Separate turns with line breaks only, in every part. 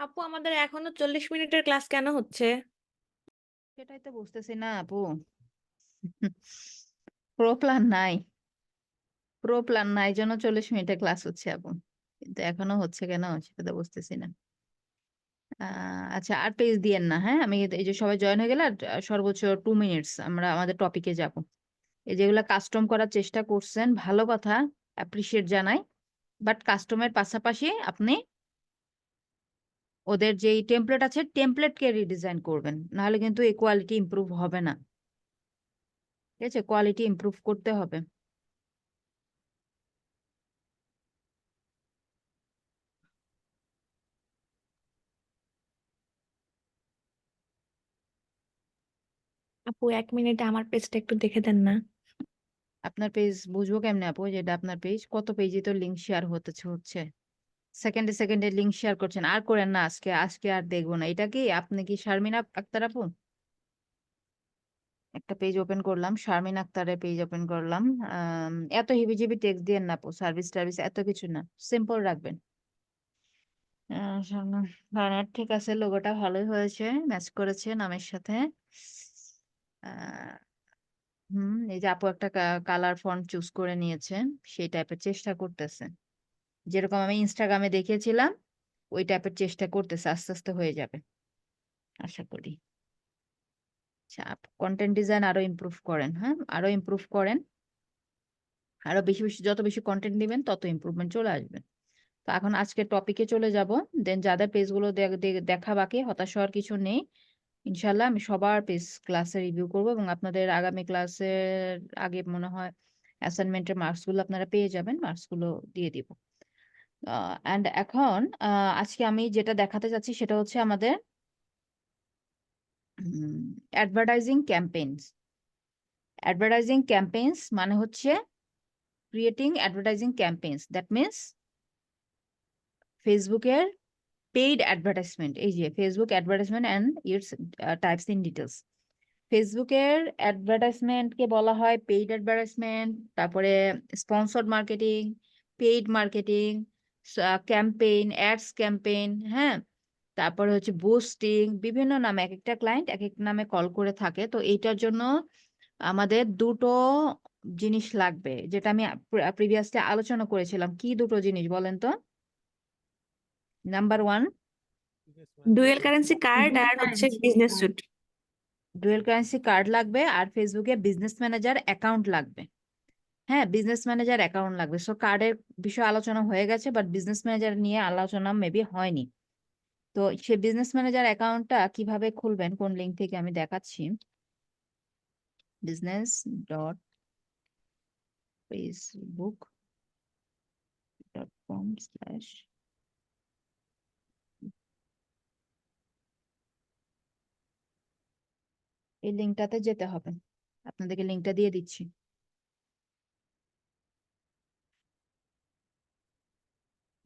আপু, আমাদের এখনো 40 মিনিটের ক্লাস কেন হচ্ছে?
সেটাই তো বুঝতেছি না আপু। প্রো প্ল্যান নাই। প্রো প্ল্যান নাই জন্য 40 মিনিটের ক্লাস হচ্ছে আপু। কিন্তু এখনো হচ্ছে কেন সেটা তো বুঝতেছি না। আচ্ছা, আর পেজ দিয়েন না, হ্যাঁ? আমি এই যে সবাই জয়েন হয়ে গেলে আর সর্বোচ্চ 2 মিনিটস আমরা আমাদের টপিকে যাব। এই যেগুলা কাস্টম করার চেষ্টা করছেন ভালো কথা, অ্যাপ্রিসিয়েট জানাই। বাট কাস্টমের পাশাপাশি আপনি ওদের যেই টেমপ্লেট আছে টেমপ্লেটকে রিডিজাইন করবেন, নাহলে কিন্তু এই কোয়ালিটি ইমপ্রুভ হবে না। ঠিক আছে, কোয়ালিটি ইমপ্রুভ করতে হবে।
আপু, 1 মিনিটে আমার পেজটা একটু দেখে দেন না।
আপনার পেজ বুঝবো কেমনে আপু যেটা আপনার পেজ? কত পেজে তো লিঙ্ক শেয়ার হচ্ছে। সেকেন্ডে সেকেন্ডে লিঙ্ক শেয়ার করছেন, আর করেন না। আজকে আজকে আর দেখবো না। এটা কি আপনি কি শারমিন আক্তার আপু? একটা পেজ ওপেন করলাম, শারমিন আক্তারের পেজ ওপেন করলাম। এত হিবিজিবি টেক্সট দিয়েন না আপু, সার্ভিস টার্ভিস এত কিছু না, সিম্পল রাখবেন। শারমিন বানার ঠিক আছে, লোগোটা ভালোই হয়েছে, ম্যাচ করেছে নামের সাথে। আহ এই যে আপু একটা কালার ফন্ট চুজ করে নিয়েছে, সেই টাইপের চেষ্টা করতেছে। যেরকম আমি ইনস্টাগ্রামে দেখেছিলাম ওই টাইপের চেষ্টা করতেছে, আস্তে আস্তে হয়ে যাবে আশা করি। আচ্ছা, কন্টেন্ট ডিজাইন আরো ইমপ্রুভ করেন, হ্যাঁ আরো ইমপ্রুভ করেন। আরো বেশি বেশি যত বেশি কন্টেন্ট দিবেন তত ইমপ্রুভমেন্ট চলে আসবে। তো এখন আজকে টপিকে চলে যাব। দেন যাদের পেজগুলো দেখা বাকি, হতাশ হওয়ার কিছু নেই। ইনশাল্লাহ আমি সবার পেজ ক্লাসে রিভিউ করব, এবং আপনাদের আগামী ক্লাসের আগে মনে হয় অ্যাসাইনমেন্টের মার্কস গুলো আপনারা পেয়ে যাবেন, মার্কস গুলো দিয়ে দিব। অ্যান্ড এখন আজকে আমি যেটা দেখাতে চাচ্ছি সেটা হচ্ছে আমাদের অ্যাডভার্টাইজিং ক্যাম্পেইনস। অ্যাডভার্টাইজিং ক্যাম্পেইনস মানে হচ্ছে creating advertising campaigns, that means ফেসবুকের পেইড অ্যাডভার্টাইজমেন্ট। এই যে Facebook advertisement and it's types in details. ফেসবুকের অ্যাডভার্টাইজমেন্টকে বলা হয় পেইড অ্যাডভার্টাইজমেন্ট, তারপরে sponsored marketing, paid marketing, campaign, ads campaign, হ্যাঁ। তারপরে হচ্ছে বুস্টিং, বিভিন্ন নামে এক একটা ক্লায়েন্ট এক এক নামে কল করে থাকে। তো এইটার জন্য আমাদের দুটো জিনিস লাগবে, যেটা আমি প্রিভিয়াসলি আলোচনা করেছিলাম। কি দুটো জিনিস বলেন তো? Number one,
dual currency card আর হচ্ছে business suite.
Dual currency card লাগবে, আর ফেসবুকে বিজনেস ম্যানেজার অ্যাকাউন্ট লাগবে। হ্যাঁ, বিজনেস ম্যানেজার অ্যাকাউন্ট লাগবে। সো কার্ডের বিষয়ে আলোচনা হয়ে গেছে, বাট বিজনেস ম্যানেজার নিয়ে আলোচনা মেবি হয়নি। তো সে বিজনেস ম্যানেজার অ্যাকাউন্টটা কিভাবে খুলবেন, কোন লিঙ্ক থেকে আমি দেখাচ্ছি। Business dot Facebook dot com slash, এই লিঙ্কটাতে যেতে হবে। আপনাদেরকে লিঙ্কটা দিয়ে দিচ্ছি।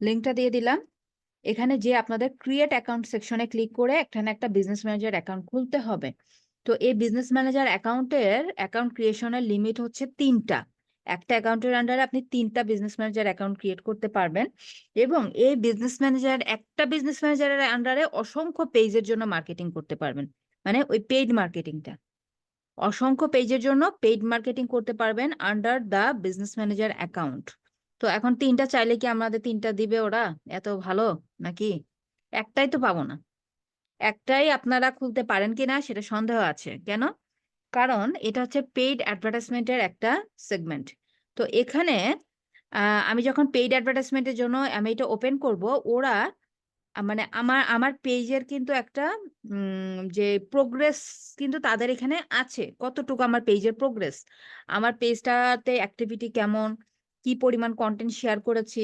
লিঙ্কটা দিয়ে দিলাম। এখানে যে আপনাদের ক্রিয়েট অ্যাকাউন্ট সেকশনে ক্লিক করে একটা না একটা বিজনেস ম্যানেজার অ্যাকাউন্ট খুলতে হবে। তো এই বিজনেস ম্যানেজার অ্যাকাউন্টের অ্যাকাউন্ট ক্রিয়েশনের লিমিট হচ্ছে 3টা। একটা অ্যাকাউন্টের আন্ডারে আপনি 3টা বিজনেস ম্যানেজার অ্যাকাউন্ট ক্রিয়েট করতে পারবেন, এবং এই বিজনেস ম্যানেজার একটা বিজনেস ম্যানেজারের আন্ডারে অসংখ্য পেজের জন্য মার্কেটিং করতে পারবেন। মানে ওই পেইড মার্কেটিংটা, অসংখ্য পেজের জন্য পেইড মার্কেটিং করতে পারবেন under the business manager account. তো এখন 3টা চাইলে কি আমাদের 3টা দিবে ওরা? এত ভালো নাকি? একটাই তো পাবো না। একটাই আপনারা খুলতে পারেন কিনা সেটা সন্দেহ আছে। কেন? কারণ এটা হচ্ছে পেইড অ্যাডভার্টাইজমেন্টের একটা সেগমেন্ট। তো এখানে আমি যখন পেইড অ্যাডভার্টাইজমেন্টের জন্য আমি এটা ওপেন করব, ওরা মানে আমার আমার পেজের কিন্তু একটা যে প্রোগ্রেস কিন্তু তাদের এখানে আছে, কতটুকু আমার পেজের প্রোগ্রেস, আমার পেজটাতে অ্যাক্টিভিটি কেমন, কি পরিমাণ কন্টেন্ট শেয়ার করেছি,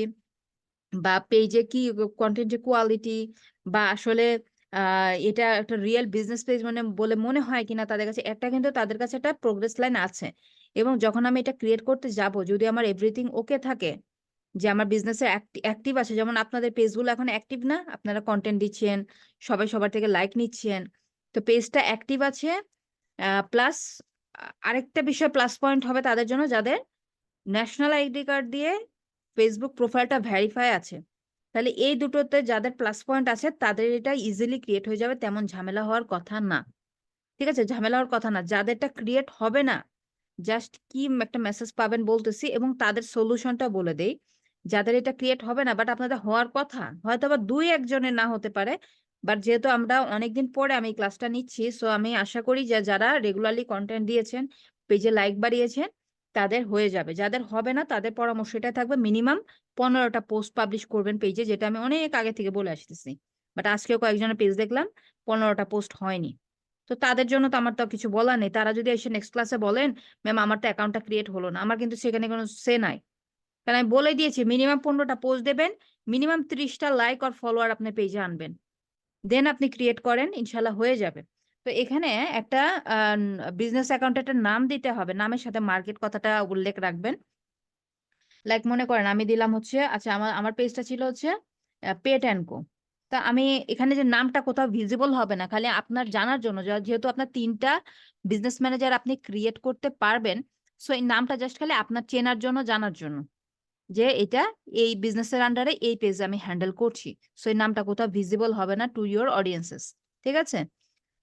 বা পেজে কি কন্টেন্টের কোয়ালিটি, বা আসলে এটা একটা রিয়েল বিজনেস পেজ মানে বলে মনে হয় কিনা তাদের কাছে, একটা কিন্তু তাদের কাছে একটা প্রোগ্রেস লাইন আছে। এবং যখন আমি এটা ক্রিয়েট করতে যাব, যদি আমার এভরিথিং ওকে থাকে, যে আমার বিজনেসে অ্যাক্টিভ আছে, যেমন আপনাদের পেজগুলো এখন অ্যাক্টিভ না, আপনারা কন্টেন্ট দিচ্ছেন, সবাই সবার থেকে লাইক নিচ্ছেন, তো পেজটা অ্যাক্টিভ আছে। প্লাস আরেকটা বিষয় প্লাস পয়েন্ট হবে তাদের জন্য, যাদের ন্যাশনাল আইডি কার্ড দিয়ে ফেসবুক প্রোফাইলটা ভেরিফাই আছে। তাহলে এই দুটোতে যাদের প্লাস পয়েন্ট আছে তাদের এটা ইজিলি ক্রিয়েট হয়ে যাবে, তেমন ঝামেলা হওয়ার কথা না। ঠিক আছে, ঝামেলা হওয়ার কথা না। যাদেরটা ক্রিয়েট হবে না, জাস্ট কি একটা মেসেজ পাবেন বলতেছি, এবং তাদের সলিউশনটা বলে দেই। যাদের এটা ক্রিয়েট হবে না বাট আপনাদের হওয়ার কথা, হয়তো বা 2-1 জনের না হতে পারে, বাট যেহেতু আমরা অনেকদিন পরে আমি ক্লাসটা নিচ্ছি, সো আমি আশা করি যে যারা রেগুলারলি কন্টেন্ট দিয়েছেন, পেজে লাইক বাড়িয়েছেন, তাদের হয়ে যাবে। যাদের হবে না তাদের পরামর্শ এটা থাকবে, মিনিমাম 15টা পোস্ট পাবলিশ করবেন পেজে, যেটা আমি অনেক আগে থেকে বলে আসতেছি। বাট আজকেও কয়েকজনের পেজ দেখলাম 15টা পোস্ট হয়নি। তো তাদের জন্য তো আমার তো কিছু বলার নেই। তারা যদি এসে নেক্সট ক্লাসে বলেন ম্যাম আমার তো অ্যাকাউন্টটা ক্রিয়েট হলো না, আমার কিন্তু সেখানে কোনো সে নাই। কারণ আমি বলে দিয়েছি মিনিমাম 15টা পোস্ট দেবেন, মিনিমাম 30টা লাইক আর ফলোয়ার আপনার পেজে আনবেন, দেন আপনি ক্রিয়েট করেন, ইনশাল্লাহ হয়ে যাবে। তো এখানে একটা বিজনেস অ্যাকাউন্ট একটা নাম দিতে হবে, নামের সাথে মার্কেট কথাটা উল্লেখ রাখবেন। লাইক মনে করেন আমি দিলাম হচ্ছে, আচ্ছা আমার আমার পেজটা ছিল হচ্ছে পেট অ্যান্ড কো। তা আমি এখানে যে নামটা কোথাও ভিজিবল হবে না, খালি আপনার জানার জন্য, যেহেতু আপনার 3টা বিজনেস ম্যানেজার আপনি ক্রিয়েট করতে পারবেন, সো এই নামটা জাস্ট খালি আপনার চেনার জন্য, জানার জন্য যে এটা এই বিজনেসের আন্ডারে এই পেজ আমি হ্যান্ডেল করছি। সো এই নামটা কোথাও ভিজিবল হবে না টু ইউর অডিয়েন্সেস। ঠিক আছে,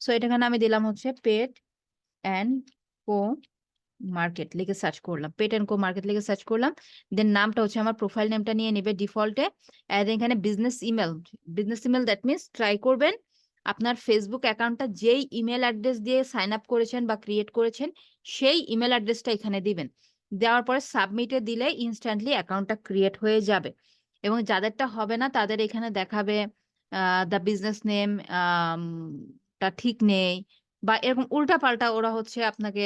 সো এখানে আমি দিলাম হচ্ছে পেট অ্যান্ড কো মার্কেট লিখে সার্চ করলাম, পেট এন্ড কো মার্কেট লিখে সার্চ করলাম। দেন নামটা হচ্ছে আমার প্রোফাইল নেমটা নিয়ে নেবে ডিফল্টে। আর এখানে business email that means try করবেন আপনার ফেসবুক অ্যাকাউন্টটা যেই ইমেল অ্যাড্রেস দিয়ে সাইন আপ করেছেন বা ক্রিয়েট করেছেন, সেই ইমেল অ্যাড্রেসটা এখানে দিবেন। দেওয়ার পরে সাবমিটে দিলে ইনস্ট্যান্টলি অ্যাকাউন্টটা ক্রিয়েট হয়ে যাবে। এবং যাদেরটা হবে না তাদের এখানে দেখাবে দ্য বিজনেস নেম টা ঠিক নেই, বা এরকম উল্টাপাল্টা ওরা হচ্ছে আপনাকে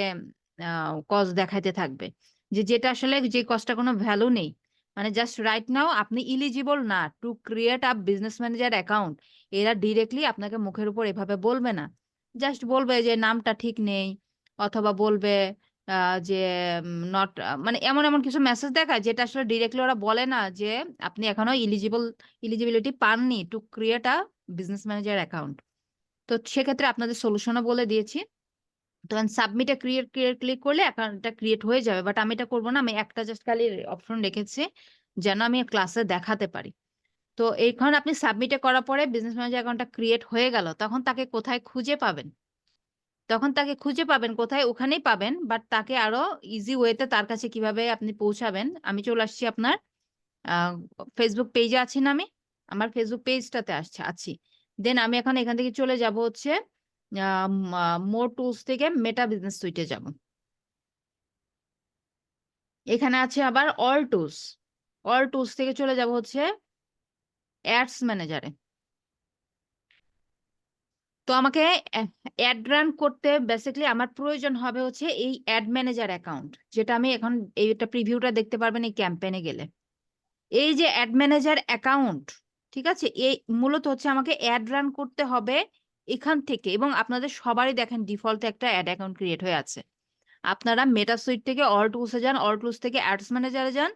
কজ দেখাইতে থাকবে, যেটা আসলে যে কজটা কোনো ভ্যালু নেই। মানে জাস্ট রাইট নাও আপনি ইলিজিবল না to create a business manager account. এরা ডিরেক্টলি আপনাকে মুখের উপর এভাবে বলবে না, জাস্ট বলবে যে নামটা ঠিক নেই, অথবা বলবে যে নট, মানে এমন এমন কিছু মেসেজ দেখায় যেটা আসলে ডিরেক্টলি ওরা বলে না যে আপনি এখনো ইলিজিবিলিটি পাননি to create a business manager account. তো সেক্ষেত্রে আপনাদের সলিউশনও বলে দিয়েছি। তখন সাবমিটে ক্লিক করলে অ্যাকাউন্টটা ক্রিয়েট হয়ে যাবে, বাট আমি এটা করবো না, আমি একটা জাস্ট খালি অপশন রেখেছি যেন আমি ক্লাসে দেখাতে পারি। তো এইখানে আপনি সাবমিটে করার পরে বিজনেস ম্যানেজার অ্যাকাউন্টটা ক্রিয়েট হয়ে গেল, তখন তাকে কোথায় খুঁজে পাবেন? তখন তাকে খুঁজে পাবেন কোথায়? ওখানেই পাবেন, বাট তাকে আরো ইজি ওয়েতে তার কাছে কিভাবে আপনি পৌঁছাবেন। আমি চলে আসছি আপনার ফেসবুক পেজে আছি না, আমি আমার ফেসবুক পেজটাতে আছি। দেন আমি এখন এখান থেকে চলে যাব হচ্ছে মোর টুলস থেকে মেটা বিজনেস সুইটে যাব। এখানে আছে আবার অল টুলস থেকে চলে যাব হচ্ছে অ্যাডস ম্যানেজারে। তো আমাকে অ্যাড রান করতে বেসিক্যালি আমার প্রয়োজন হবে হচ্ছে এই অ্যাড ম্যানেজার অ্যাকাউন্ট, যেটা আমি এখন এইটা প্রিভিউটা দেখতে পারবেন এই ক্যাম্পেইনে গেলে। এই যে অ্যাড ম্যানেজার অ্যাকাউন্ট, ঠিক আছে, এই মূলত হচ্ছে আমাকে অ্যাড রান করতে হবে এখান থেকে। এবং আপনাদের সবারই দেখেন ডিফল্টে একটা অ্যাড অ্যাকাউন্ট ক্রিয়েট হয়ে আছে। আপনারা মেটা সুইট থেকে অল টুলসে যান, অল টুলস থেকে অ্যাডস ম্যানেজারে যান,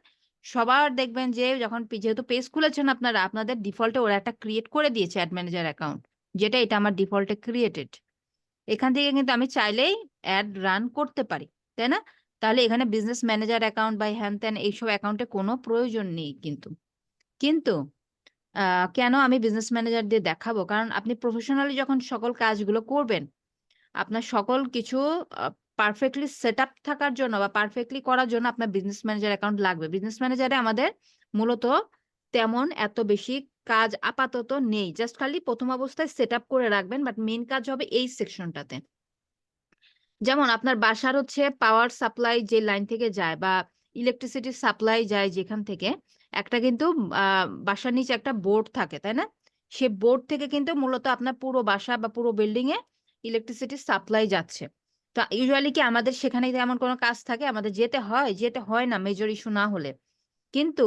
সবার দেখবেন যে যখন যেহেতু পেজ খুলেছেন আপনারা, আপনাদের ডিফল্টে ওরা একটা ক্রিয়েট করে দিয়েছে অ্যাড ম্যানেজার অ্যাকাউন্ট, যেটা এটা আমার ডিফল্টে ক্রিয়েটেড। এখান থেকে কিন্তু আমি চাইলেই অ্যাড রান করতে পারি, তাই না? তাহলে এখানে বিজনেস ম্যানেজার অ্যাকাউন্ট বা হ্যান ত্যান এইসব অ্যাকাউন্টে কোনো প্রয়োজন নেই। কিন্তু কিন্তু কেন আমি বিজনেস ম্যানেজার দিয়ে দেখাবো? কারণ আপনি প্রফেশনালি যখন সকল কাজগুলো করবেন, আপনার সকল কিছু পারফেক্টলি সেট আপ থাকার জন্য বা পারফেক্টলি করার জন্য আপনার বিজনেস ম্যানেজার অ্যাকাউন্ট লাগবে। বিজনেস ম্যানেজারে আমাদের মূলত তেমন এত বেশি কাজ আপাতত নেই, জাস্ট খালি প্রথম অবস্থায় সেট আপ করে রাখবেন, বাট মেইন কাজ হবে এই সেকশনটাতে। যেমন আপনার বাসার হচ্ছে পাওয়ার সাপ্লাই যে লাইন থেকে যায়, বা ইলেকট্রিসিটি সাপ্লাই যায় যেখান থেকে, একটা কিন্তু বাসার নিচে একটা বোর্ড থাকে, তাই না? সে বোর্ড থেকে কিন্তু মূলত আপনার পুরো বাসা বা পুরো বিল্ডিং এ ইলেকট্রিসিটি সাপ্লাই যাচ্ছে। তো ইউজুয়ালি কি আমাদের সেখানে এমন কোনো কাজ থাকে? আমাদের যেতে হয় না মেজর ইস্যু না হলে। কিন্তু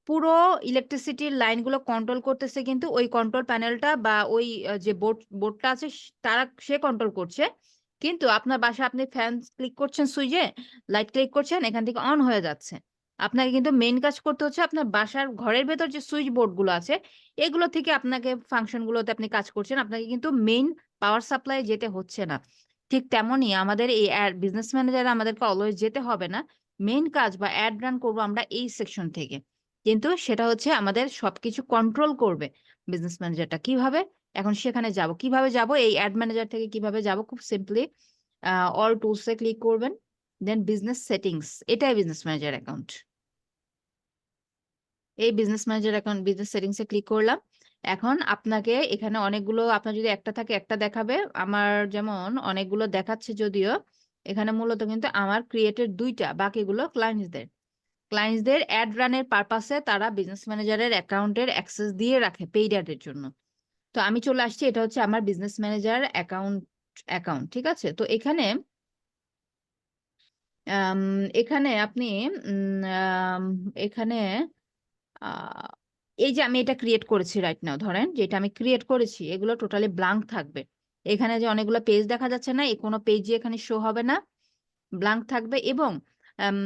পুরো ইলেকট্রিসিটির লাইনগুলো কন্ট্রোল করতেছে কিন্তু ওই কন্ট্রোল প্যানেলটা, বা ওই যে বোর্ডটা আছে সে কন্ট্রোল করছে। কিন্তু আপনার বাসায় আপনি ফ্যান ক্লিক করছেন, সুইচে লাইট ক্লিক করছেন, এখান থেকে অন হয়ে যাচ্ছে। আপনাকে কিন্তু মেইন কাজ করতে হচ্ছে আপনার বাসার ঘরের ভেতর যে সুইচ বোর্ড গুলো আছে, এগুলো থেকে আপনাকে ফাংশন গুলোতে আপনি কাজ করছেন, আপনাকে কিন্তু মেইন পাওয়ার সাপ্লাই যেতে হচ্ছে না। ঠিক তেমনই আমাদের এই বিজনেস ম্যানেজারে আমাদেরকে অলওয়েজ যেতে হবে না, মেইন কাজ বা অ্যাড রান করবো আমরা এই সেকশন থেকে। কিন্তু সেটা হচ্ছে আমাদের সবকিছু কন্ট্রোল করবে বিজনেস ম্যানেজারটা। কিভাবে? এখন সেখানে যাব। কিভাবে যাব? এই অ্যাড ম্যানেজার থেকে কিভাবে যাব? খুব সিম্পলি অল টুলসে ক্লিক করবেন। দেন বিজনেস সেটিংস, এটাই বিজনেস ম্যানেজার অ্যাকাউন্ট। এই বিজনেস ম্যানেজার অ্যাকাউন্ট বিজনেস সেটিংসে ক্লিক করলাম। এখন আপনাকে এখানে অনেকগুলো, আপনার যদি একটা থাকে একটা দেখাবে, আমার যেমন অনেকগুলো দেখাচ্ছে যদিও, এখানে মূলত কিন্তু আমার ক্রিয়েটেড 2টা, বাকিগুলো ক্লায়েন্টসদের অ্যাড রানের পারপাসে তারা বিজনেস ম্যানেজারের অ্যাকাউন্টের অ্যাক্সেস দিয়ে রাখে পেইড অ্যাডের জন্য। তো আমি চলে আসছি, এটা হচ্ছে আমার বিজনেস ম্যানেজার অ্যাকাউন্ট, ঠিক আছে? তো এখানে আম, এখানে আপনি এখানে আহ, এই যে আমি এটা ক্রিয়েট করেছি রাইট নাও, ধরেন যেটা আমি ক্রিয়েট করেছি এগুলো টোটালি ব্লাঙ্ক থাকবে। এখানে যে অনেকগুলো পেজ দেখা যাচ্ছে না, এই কোনো পেজই এখানে শো হবে না, ব্লাঙ্ক থাকবে। এবং আম,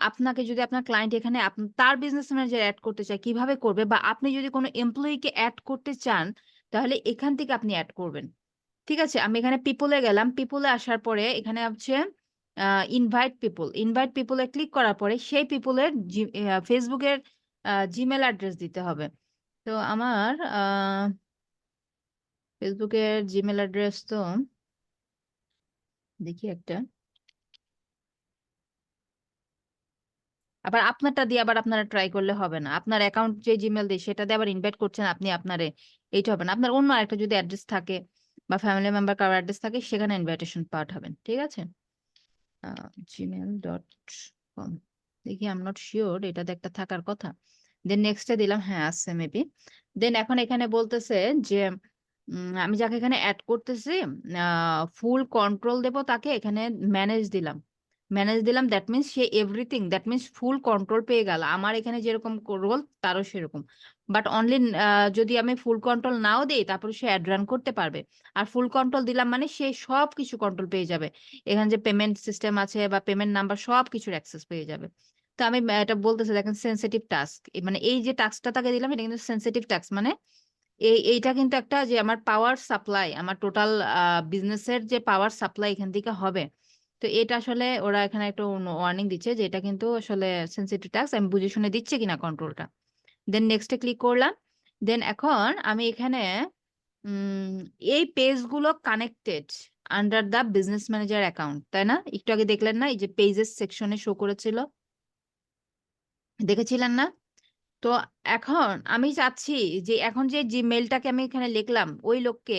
আপনাকে যদি আপনার ক্লায়েন্ট এখানে তার বিজনেস ম্যানেজার অ্যাড করতে চায়, কিভাবে করবে? বা আপনি যদি কোনো এমপ্লয়িকে অ্যাড করতে চান, তাহলে এখান থেকে আপনি অ্যাড করবেন। ঠিক আছে, আমি এখানে পিপলে গেলাম। পিপলে আসার পরে এখানে হচ্ছে ইনভাইট পিপলে ক্লিক করার পরে সেই পিপলের ফেসবুকের জিমেল অ্যাড্রেস দিতে হবে। তো আমার ফেসবুকের জিমেল অ্যাড্রেস তো দেখি একটা, আবার আপনারটা দিয়ে আবার আপনারা ট্রাই করলে হবে না। আপনার অ্যাকাউন্ট যে জিমেল দিয়ে সেটা দিয়ে আবার ইনভাইট করছেন আপনি, আপনারে এইটা হবে না। আপনার অন্য একটা যদি অ্যাড্রেস থাকে বা ফ্যামিলি মেম্বার কারো অ্যাড্রেস থাকে, সেখানে ইনভাইটেশন পাঠাবেন। ঠিক আছে, gmail.com, দেখি আই এম নট শিওর, এটাতে একটা থাকার কথা। দেন নেক্সটে দিলাম, হ্যাঁ আছে মেবি। দেন এখন এখানে বলতেছে যে আমি যাকে এখানে অ্যাড করতেছি ফুল কন্ট্রোল দেব তাকে, এখানে ম্যানেজ দিলাম that means say everything, that means full control পেয়ে গেল। আমার এখানে যেরকম রোল তারও সেরকম, বাট অনলি যদি আমি ফুল কন্ট্রোল নাও দিই তারপরে সে অ্যাড রান করতে পারবে। আর ফুল কন্ট্রোল দিলাম মানে সে সব কিছু কন্ট্রোল পেয়ে যাবে। এখানে যে পেমেন্ট সিস্টেম আছে বা পেমেন্ট নাম্বার সব কিছুর অ্যাক্সেস পেয়ে যাবে। তো আমি এটা বলতেছি, দেখেন সেন্সিটিভ টাস্ক, মানে এই যে টাস্কটা তাকে দিলাম এটা কিন্তু সেন্সিটিভ টাস্ক। মানে এইটা কিন্তু একটা যে আমার পাওয়ার সাপ্লাই, আমার টোটাল বিজনেসের যে পাওয়ার সাপ্লাই এখান থেকে হবে। তো এটা আসলে ওরা এখানে একটা ওয়ার্নিং দিচ্ছে যে এটা কিন্তু আসলে সেন্সিটিভ টাস্ক, আমি বুঝে শুনে দিচ্ছি কিনা কন্ট্রোলটা। দেন নেক্সটে ক্লিক করলাম। দেন এখন আমি এখানে উম এই পেজগুলো connected under the business manager account, তাই না? একটু আগে দেখলেন না, এই যে পেজেস সেকশনে শো করেছিল, দেখেছিলেন না? তো এখন আমি চাচ্ছি যে এখন যে মেলটাকে আমি এখানে লিখলাম ওই লোককে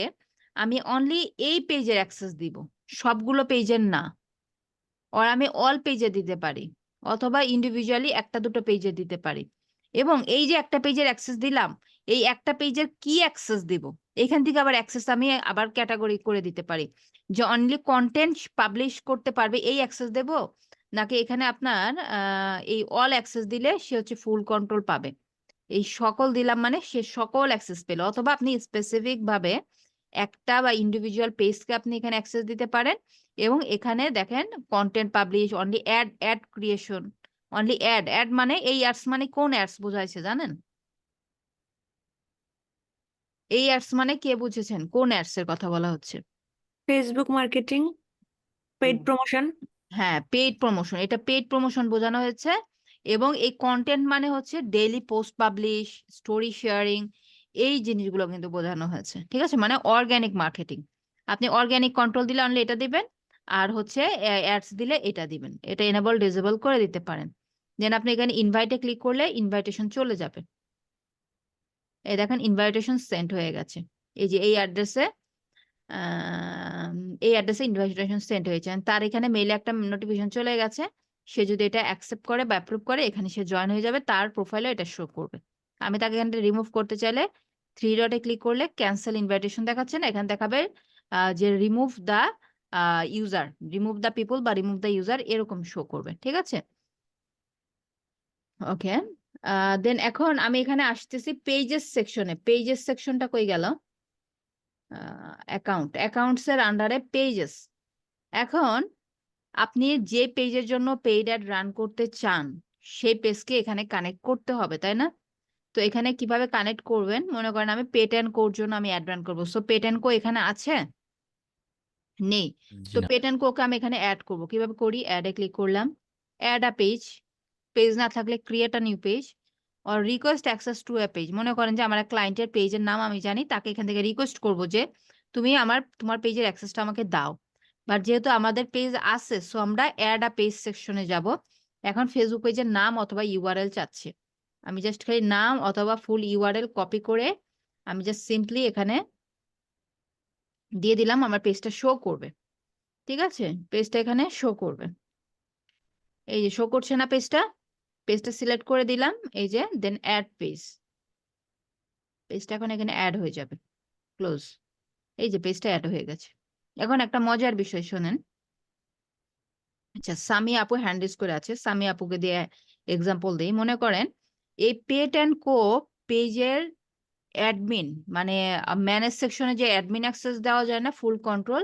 আমি অনলি এই পেজের অ্যাক্সেস দিব, সবগুলো পেজের না। আর আমি অল পেজে দিতে পারি, অথবা ইন্ডিভিজুয়ালি একটা দুটো পেজে দিতে পারি। এবং এই যে একটা পেজের অ্যাক্সেস দিলাম, এই একটা পেজের কি অ্যাক্সেস দিব, এখান থেকে আবার অ্যাক্সেস আমি আবার ক্যাটাগরি করে দিতে পারি, যে অনলি কন্টেন্ট পাবলিশ করতে পারবে এই অ্যাক্সেস দেব, নাকি এখানে আপনার এই অল অ্যাক্সেস দিলে সে হচ্ছে ফুল কন্ট্রোল পাবে। এই সকল দিলাম মানে সে সকল অ্যাক্সেস পেল। অথবা আপনি স্পেসিফিক ভাবে একটা বা ইন্ডিভিজুয়াল পেজকে আপনি এখানে অ্যাক্সেস দিতে পারেন। এবং এখানে দেখেন content publish, only ad creation, only ad মানে এই অ্যাডস মানে কোন অ্যাডস বোঝাইছে জানেন? এই অ্যাডস মানে কে বুঝেছেন কোন অ্যাডস এর কথা বলা হচ্ছে?
Facebook marketing, paid promotion.
হ্যাঁ, পেইড প্রমোশন, এটা পেইড প্রমোশন বোঝানো হয়েছে। এবং এই কন্টেন্ট মানে হচ্ছে daily post publish, story sharing, এই জিনিসগুলো কিন্তু বোঝানো হয়েছে। ঠিক আছে, মানে অর্গানিক মার্কেটিং। আপনি অর্গানিক কন্ট্রোল দিলে অনলি এটা দিবেন, আর হচ্ছে অ্যাডস দিলে এটা দিবেন। এটা এনেবল ডিসেবল করে দিতে পারেন। দেন আপনি এখানে ইনভাইটে ক্লিক করলে ইনভাইটেশন চলে যাবে। এই দেখেন ইনভাইটেশন সেন্ড হয়ে গেছে। এই যে আম, এই অ্যাড্রেসে ইনভাইটেশন সেন্ড হয়েছে, তার এখানে মেইলে একটা নোটিফিকেশন চলে গেছে। সে যদি এটা অ্যাকসেপ্ট করে বা অ্যাপ্রুভ করে, এখানে সে জয়েন হয়ে যাবে, তার প্রোফাইলে এটা শো করবে। আমি তাকে এখান থেকে রিমুভ করতে চাইলে 3 ডটে ক্লিক করলে ক্যান্সেল ইনভাইটেশন দেখাচ্ছে না, এখানে দেখাবে যে রিমুভ দ্য পিপল বা রিমুভ দ্য ইউজার, এরকম শো করবে। ঠিক আছে, ওকে। দেন এখন আমি এখানে আসতেছি পেজেস সেকশনটা কই গেল? অ্যাকাউন্টস এর আন্ডারে পেজেস। এখন আপনি যে পেজের জন্য পেইড অ্যাড রান করতে চান সেই পেজকে এখানে কানেক্ট করতে হবে, তাই না? তো এখানে কিভাবে কানেক্ট করবেন? মনে করেন আমি পেট অ্যান্ড কোর জন্য আমি অ্যাড রান করবো, সো পেট অ্যান্ড কো এখানে আছে? নেই।
জি
তো
না।
পেট অ্যান্ড কোকে আমি এখানে অ্যাড করব, কিভাবে করি? অ্যাডে ক্লিক করলাম, অ্যাড আ পেজ, পেজ না থাকলে create a new page. or request access to a page, মনে করেন যে আমার ক্লায়েন্টের পেজের নাম আমি জানি, তাকে এখান থেকে রিকোয়েস্ট করব যে তুমি তোমার পেজের অ্যাক্সেসটা আমাকে দাও। বাট যেহেতু আমাদের পেজ আছে, সো আমরা অ্যাড আ পেজ সেকশনে যাব। এখন ফেসবুক পেজের নাম অথবা ইউআরএল চাচ্ছে, আমি জাস্ট খালি নাম অথবা ফুল ইউআরএল কপি করে আমি জাস্ট সিম্পলি এখানে দিয়ে দিলাম, আমার পেজটা শো করবে। ঠিক আছে, পেজটা এখানে শো করবে, এই যে শো করছে না পেজটা, পেজটা সিলেক্ট করে দিলাম, এই যে দেন অ্যাড পেজ, পেজটা এখন এখানে অ্যাড হয়ে যাবে, ক্লোজ। এই যে পেজটা অ্যাড হয়ে গেছে। এখন একটা মজার বিষয় শোনেন। আচ্ছা, সামি আপু হ্যান্ড রেজ করে আছে, সামি আপুকে দিয়ে এক্সাম্পল দেই। মনে করেন এই পেট অ্যান্ড কো পেজের অ্যাডমিন, মানে ম্যানেজ সেকশনে যে অ্যাডমিন অ্যাক্সেস দেওয়া যায় না, ফুল কন্ট্রোল,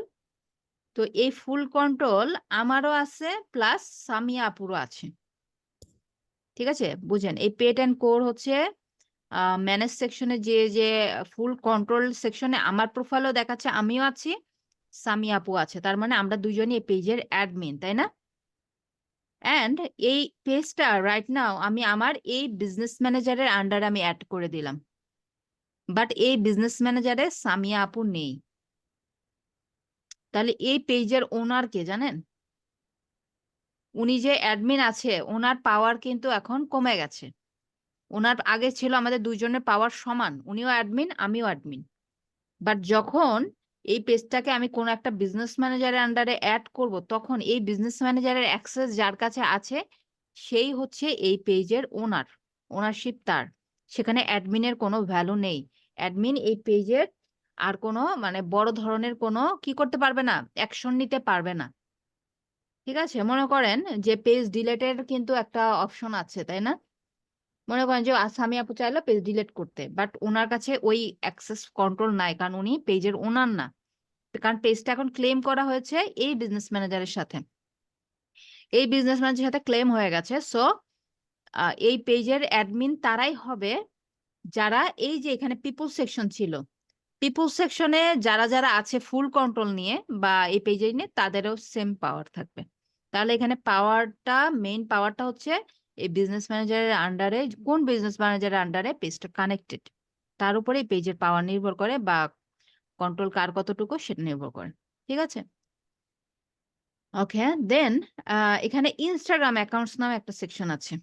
তো এই ফুল কন্ট্রোল আমারও আছে প্লাস সামিয়া আপুরও আছে। ঠিক আছে, বুঝেন, এই পেট অ্যান্ড কোর হচ্ছে ম্যানেজ সেকশনে যে যে ফুল কন্ট্রোল সেকশনে আমার প্রোফাইলও দেখাচ্ছে, আমিও আছি, সামি আপু আছে, তার মানে আমরা দুজনই এই পেজের অ্যাডমিন, তাই না? অ্যান্ড এই পেজটা রাইট নাও আমি আমার এই বিজনেস ম্যানেজারের আন্ডারে আমি অ্যাড করে দিলাম, বাট এই বিজনেস ম্যানেজারে সামিয়া আপু নেই। তাহলে এই পেজের ওনার কে জানেন? উনি যে অ্যাডমিন আছে, ওনার পাওয়ার কিন্তু এখন কমে গেছে। ওনার আগে ছিল আমাদের দুইজনের পাওয়ার সমান, উনিও অ্যাডমিন আমিও অ্যাডমিন। বাট যখন এই পেজটাকে আমি কোনো একটা বিজনেস ম্যানেজারের আন্ডারে অ্যাড করব, তখন এই বিজনেস ম্যানেজারের অ্যাক্সেস যার কাছে আছে সেই হচ্ছে এই পেজের ওনার, ওনারশিপ তার। সেখানে অ্যাডমিনের কোনো ভ্যালু নেই। অ্যাডমিন এই পেজের আর কোনো মানে বড় ধরনের কোনো কি করতে পারবে না, অ্যাকশন নিতে পারবে না। ঠিক আছে, মনে করেন যে পেজ ডিলেটের কিন্তু একটা অপশন আছে, তাই না? মনে করেন যে সামি আপু চাইলো পেজ ডিলিট করতে, বাট ওনার কাছে ওই অ্যাক্সেস কন্ট্রোল নাই, কারণ উনি পেজের ওনার না। কারণ পেজটা এখন ক্লেম করা হয়েছে এই বিজনেস ম্যানেজারের সাথে, এই বিজনেস ম্যানেজারের সাথে ক্লেম হয়ে গেছে। সো এই পেজের অ্যাডমিন তারাই হবে যারা এই যে এখানে পিপল সেকশন ছিল, পিপল সেকশনে যারা যারা আছে ফুল কন্ট্রোল নিয়ে বা এই পেজে নিয়ে, তাদেরও সেম পাওয়ার থাকবে। তাহলে এখানে পাওয়ারটা, মেইন পাওয়ারটা হচ্ছে এই বিজনেস ম্যানেজারের আন্ডারে, কোন বিজনেস ম্যানেজারের আন্ডারে পেজটা কানেক্টেড, তার উপরে এই পেজের পাওয়ার নির্ভর করে বা কন্ট্রোল কার কতটুকু সেটা নির্ভর করে। ঠিক আছে, ওকে। দেন এখানে ইনস্টাগ্রাম অ্যাকাউন্টস নামে একটা সেকশন আছে।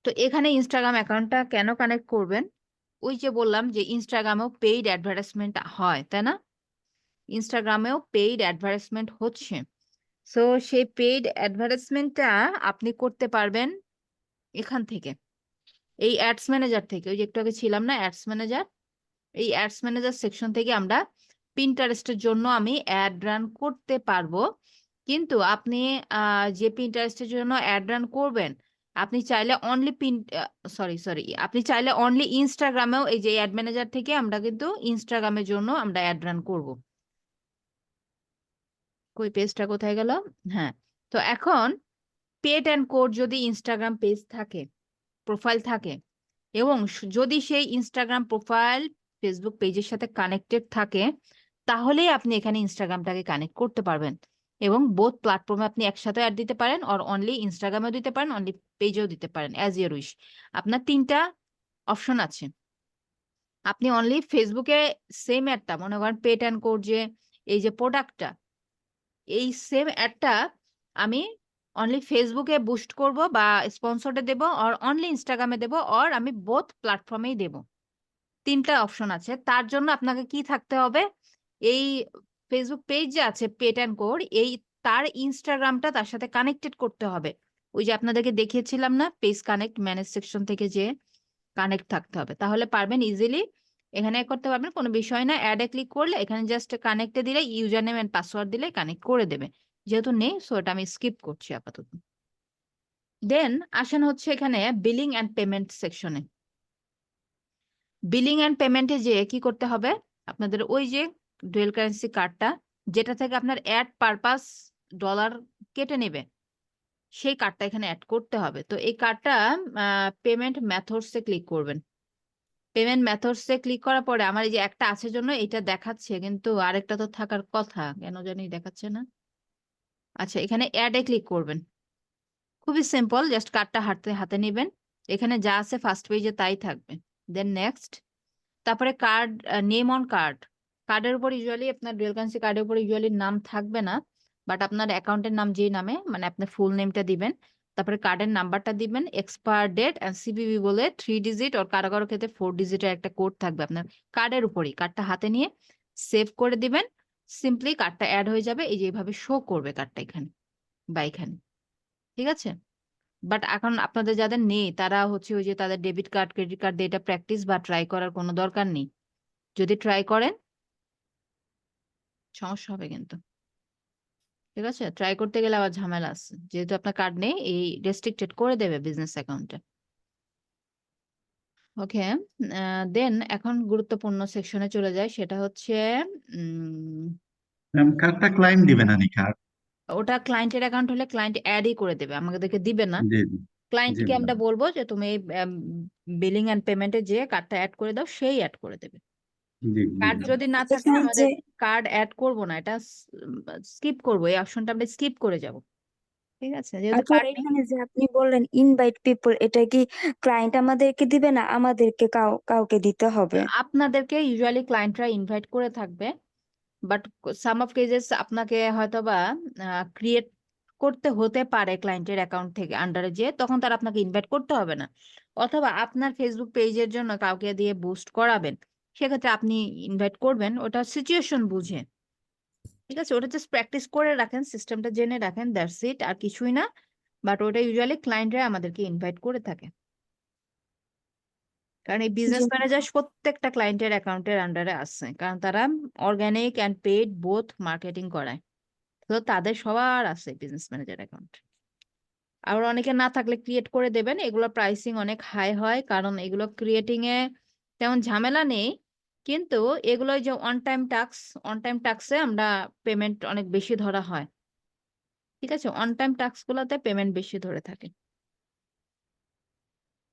তো এখানে ইনস্টাগ্রাম অ্যাকাউন্টটা কেন কানেক্ট করবেন? ওই যে বললাম যে ইনস্টাগ্রামেও পেইড অ্যাডভার্টাইজমেন্ট হয়, তাই না? ইনস্টাগ্রামেও পেইড অ্যাডভার্টাইজমেন্ট হচ্ছে। সো সেই পেইড অ্যাডভার্টাইজমেন্টটা আপনি করতে পারবেন এখান থেকে, এই অ্যাডস ম্যানেজার থেকে। ওই যে একটু আগে ছিলাম না অ্যাডস ম্যানেজার, এই অ্যাডস ম্যানেজার সেকশন থেকে আমরা পিন্টারেস্টের জন্য আমি অ্যাড রান করতে পারবো। কিন্তু আপনি যে পিন্টারেস্টের জন্য অ্যাড রান করবেন, আপনি চাইলে অনলি সরি আপনি চাইলে অনলি ইনস্টাগ্রামেও এই যে অ্যাড ম্যানেজার থেকে আমরা কিন্তু ইনস্টাগ্রামের জন্য আমরা অ্যাড রান করবো। কই পেজটা কোথায় গেল? হ্যাঁ, তো এখন পেট অ্যান্ড কোড যদি ইনস্টাগ্রাম পেজ থাকে, প্রোফাইল থাকে, এবং যদি সেই ইনস্টাগ্রাম প্রোফাইল ফেসবুক পেজের সাথে কানেক্টেড থাকে, তাহলেই আপনি এখানে ইনস্টাগ্রামটাকে কানেক্ট করতে পারবেন। এবং বোথ প্ল্যাটফর্মে আপনি একসাথে অ্যাড দিতে পারেন, আর অনলি ইনস্টাগ্রামেও দিতে পারেন, অনলি পেজেও দিতে পারেন, অ্যাজ ইউর উইশ। আপনার তিনটা অপশন আছে। আপনি অনলি ফেসবুকে সেম অ্যাডটা, মনে করেন পেট অ্যান্ড কোড যে এই যে প্রোডাক্টটা, এই সেম অ্যাডটা আমি অনলি ফেসবুকে বুস্ট করব বা স্পন্সরে দেব, আর অনলি ইনস্টাগ্রামে দেব, আর আমি বোথ প্ল্যাটফর্মেই দেব। তিনটা অপশন আছে। তার জন্য আপনাকে কি থাকতে হবে, এই ফেসবুক পেজ যে আছে পেট অ্যান্ড কোড, এই তার ইনস্টাগ্রামটা তার সাথে কানেক্টেড করতে হবে। ওই যে আপনাদেরকে দেখিয়েছিলাম না, পেজ কানেক্ট ম্যানেজ সেকশন থেকে যে কানেক্ট থাকতে হবে, তাহলে পারবেন ইজিলি এখানে করতে পারবেন। কোনো বিষয় না, অ্যাডে ক্লিক করলে এখানে জাস্ট কানেক্টে দিলে ইউজার নেম এন্ড পাসওয়ার্ড দিলে কানেক্ট করে দেবে। যেহেতু নেই, সো এটা আমি স্কিপ করছি আপাতত। দেন আসেন হচ্ছে এখানে বিলিং অ্যান্ড পেমেন্ট সেকশনে। বিলিং অ্যান্ড পেমেন্টে যে কি করতে হবে, আপনাদের ওই যে ডুয়েল কারেন্সি কার্ডটা, যেটা থেকে আপনার অ্যাড পারপাস ডলার কেটে নেবে, সেই কার্ডটা এখানে অ্যাড করতে হবে। তো এই কার্ডটা পেমেন্ট মেথডসে ক্লিক করবেন। পেমেন্ট মেথডসে ক্লিক করার পরে আমার এই যে একটা আছে জন্য এটা দেখাচ্ছে, কিন্তু আরেকটা তো থাকার কথা, কেন জানি দেখাচ্ছে না। আচ্ছা, এখানে অ্যাডে ক্লিক করবেন। খুবই সিম্পল, জাস্ট কার্ডটা হাতে হাতে নেবেন, এখানে যা আছে ফার্স্ট পেজে তাই থাকবে। দেন নেক্সট, তারপরে কার্ড, নেম অন কার্ড। কার্ডের উপর ইউজুয়ালি আপনার ডুয়াল কারেন্সি কার্ডের উপর ইউজুয়ালি নাম থাকবে না, বাট আপনার অ্যাকাউন্টের নাম যেই নামে, মানে আপনার ফুল নেমটা দিবেন, তারপরে কার্ডের নাম্বারটা দিবেন, এক্সপায়ার ডেট অ্যান্ড সিভিভি বলে 3 ডিজিট ওর কারো কারো ক্ষেত্রে 4 ডিজিটের একটা কোড থাকবে আপনার কার্ডের উপরই। কার্ডটা হাতে নিয়ে সেভ করে দিবেন, সিম্পলি কার্ডটা অ্যাড হয়ে যাবে, এই যে এইভাবে শো করবে কার্ডটা এখানে বা এখানে, ঠিক আছে। বাট এখন আপনাদের যাদের নেই তারা হচ্ছে ওই যে তাদের ডেবিট কার্ড ক্রেডিট কার্ড দিয়ে এটা প্র্যাকটিস বা ট্রাই করার কোনো দরকার নেই। যদি ট্রাই করেন সমস্যা হবে কিন্তু, ঠিক আছে। ট্রাই করতে গেলে আবার ঝামেলা আছে, যেহেতু আপনার কার্ড নেই এই রেস্ট্রিক্টেড করে দেবে বিজনেস অ্যাকাউন্টে। ওকে, দেন এখন গুরুত্বপূর্ণ সেকশনে চলে যায়, সেটা হচ্ছে উম,
ম্যাম কার্ডটা ক্লায়েন্ট দিবে না নি কার্ড?
ওটা ক্লায়েন্টের অ্যাকাউন্ট হলে ক্লায়েন্ট অ্যাডই করে দেবে, আমাদেরকে দিবে না।
জি জি জি
ক্লায়েন্টকে আমরা
ম্যাম।
বলবো যে তুমি বিলিং এন্ড পেমেন্টে যে কার্ডটা অ্যাড করে দাও, সেই অ্যাড করে দেবে।
জি জি
কার্ড
ম্যাম।
যদি না থাকে
এখানে
আমাদের
যে
কার্ড অ্যাড করব না, এটা স্কিপ করবো, এই অপশনটা আমরা স্কিপ করে যাব, ঠিক আছে, যেহেতু
আপু
কার্ড নেই।
এখানে যে আপনি বললেন ইনভাইট পিপল, এটা কি ক্লায়েন্ট আমাদেরকে দিবে না আমাদেরকে কাউকে দিতে হবে?
আপনাদেরকে ইউজুয়ালি ক্লায়েন্টরা ইনভাইট করে থাকবে, বাট সাম অফ কেসেস আপনাকে হয়তোবা ক্রিয়েট করতে হতে পারে ক্লায়েন্টের অ্যাকাউন্ট থেকে আন্ডারে, যে তখন তারা আপনাকে ইনভাইট করতে হবে না, অথবা আপনার ফেসবুক পেজের জন্য কাউকে দিয়ে বুস্ট করাবেন, সেক্ষেত্রে আপনি ইনভাইট করবেন, ওটা সিচুয়েশন বুঝে, ঠিক আছে। ওটা জাস্ট প্র্যাকটিস করে রাখেন, সিস্টেমটা জেনে রাখেন, দ্যাটস ইট, আর কিছুই না। বাট ওটা ইউজুয়ালি ক্লায়েন্টরা আমাদেরকে ইনভাইট করে থাকে, কারণ এই
জি
বিজনেস ম্যানেজার প্রত্যেকটা ক্লায়েন্টের অ্যাকাউন্টের আন্ডারে আছে, কারণ তারা organic and paid both marketing করায়, তো তাদের সবার আছে বিজনেস ম্যানেজার অ্যাকাউন্ট। আর অনেকে না থাকলে ক্রিয়েট করে দেবেন, এগুলো প্রাইসিং অনেক হাই হয়, কারণ এগুলো ক্রিয়েটিং এ তেমন ঝামেলা নেই, কিন্তু এগুলো যে অন টাইম টাস্কে আমরা পেমেন্ট অনেক বেশি ধরা হয়, ঠিক আছে, অন টাইম টাস্ক গুলোতে পেমেন্ট বেশি ধরে থাকে।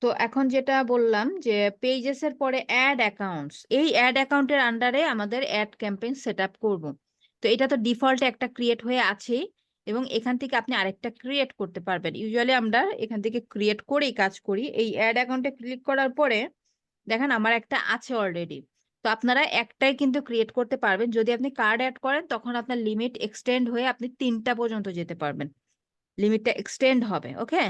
তো এখন যেটা বললাম যে পেজেস এর পরে অ্যাড অ্যাকাউন্টস, এই অ্যাড অ্যাকাউন্টের আন্ডারে আমাদের অ্যাড ক্যাম্পেইন সেট আপ করবো। তো এটা তো ডিফল্টে একটা ক্রিয়েট হয়ে আছেই, এবং এখান থেকে আপনি আরেকটা ক্রিয়েট করতে পারবেন। ইউজুয়ালি আমরা এখান থেকে ক্রিয়েট করেই কাজ করি। এই অ্যাড অ্যাকাউন্টে ক্লিক করার পরে দেখেন আমার একটা আছে অলরেডি, তো আপনারা একটাই কিন্তু ক্রিয়েট করতে পারবেন। যদি আপনি কার্ড অ্যাড করেন তখন আপনার লিমিট এক্সটেন্ড হয়ে আপনি 3টা পর্যন্ত যেতে পারবেন, লিমিটটা এক্সটেন্ড হবে। ওকে,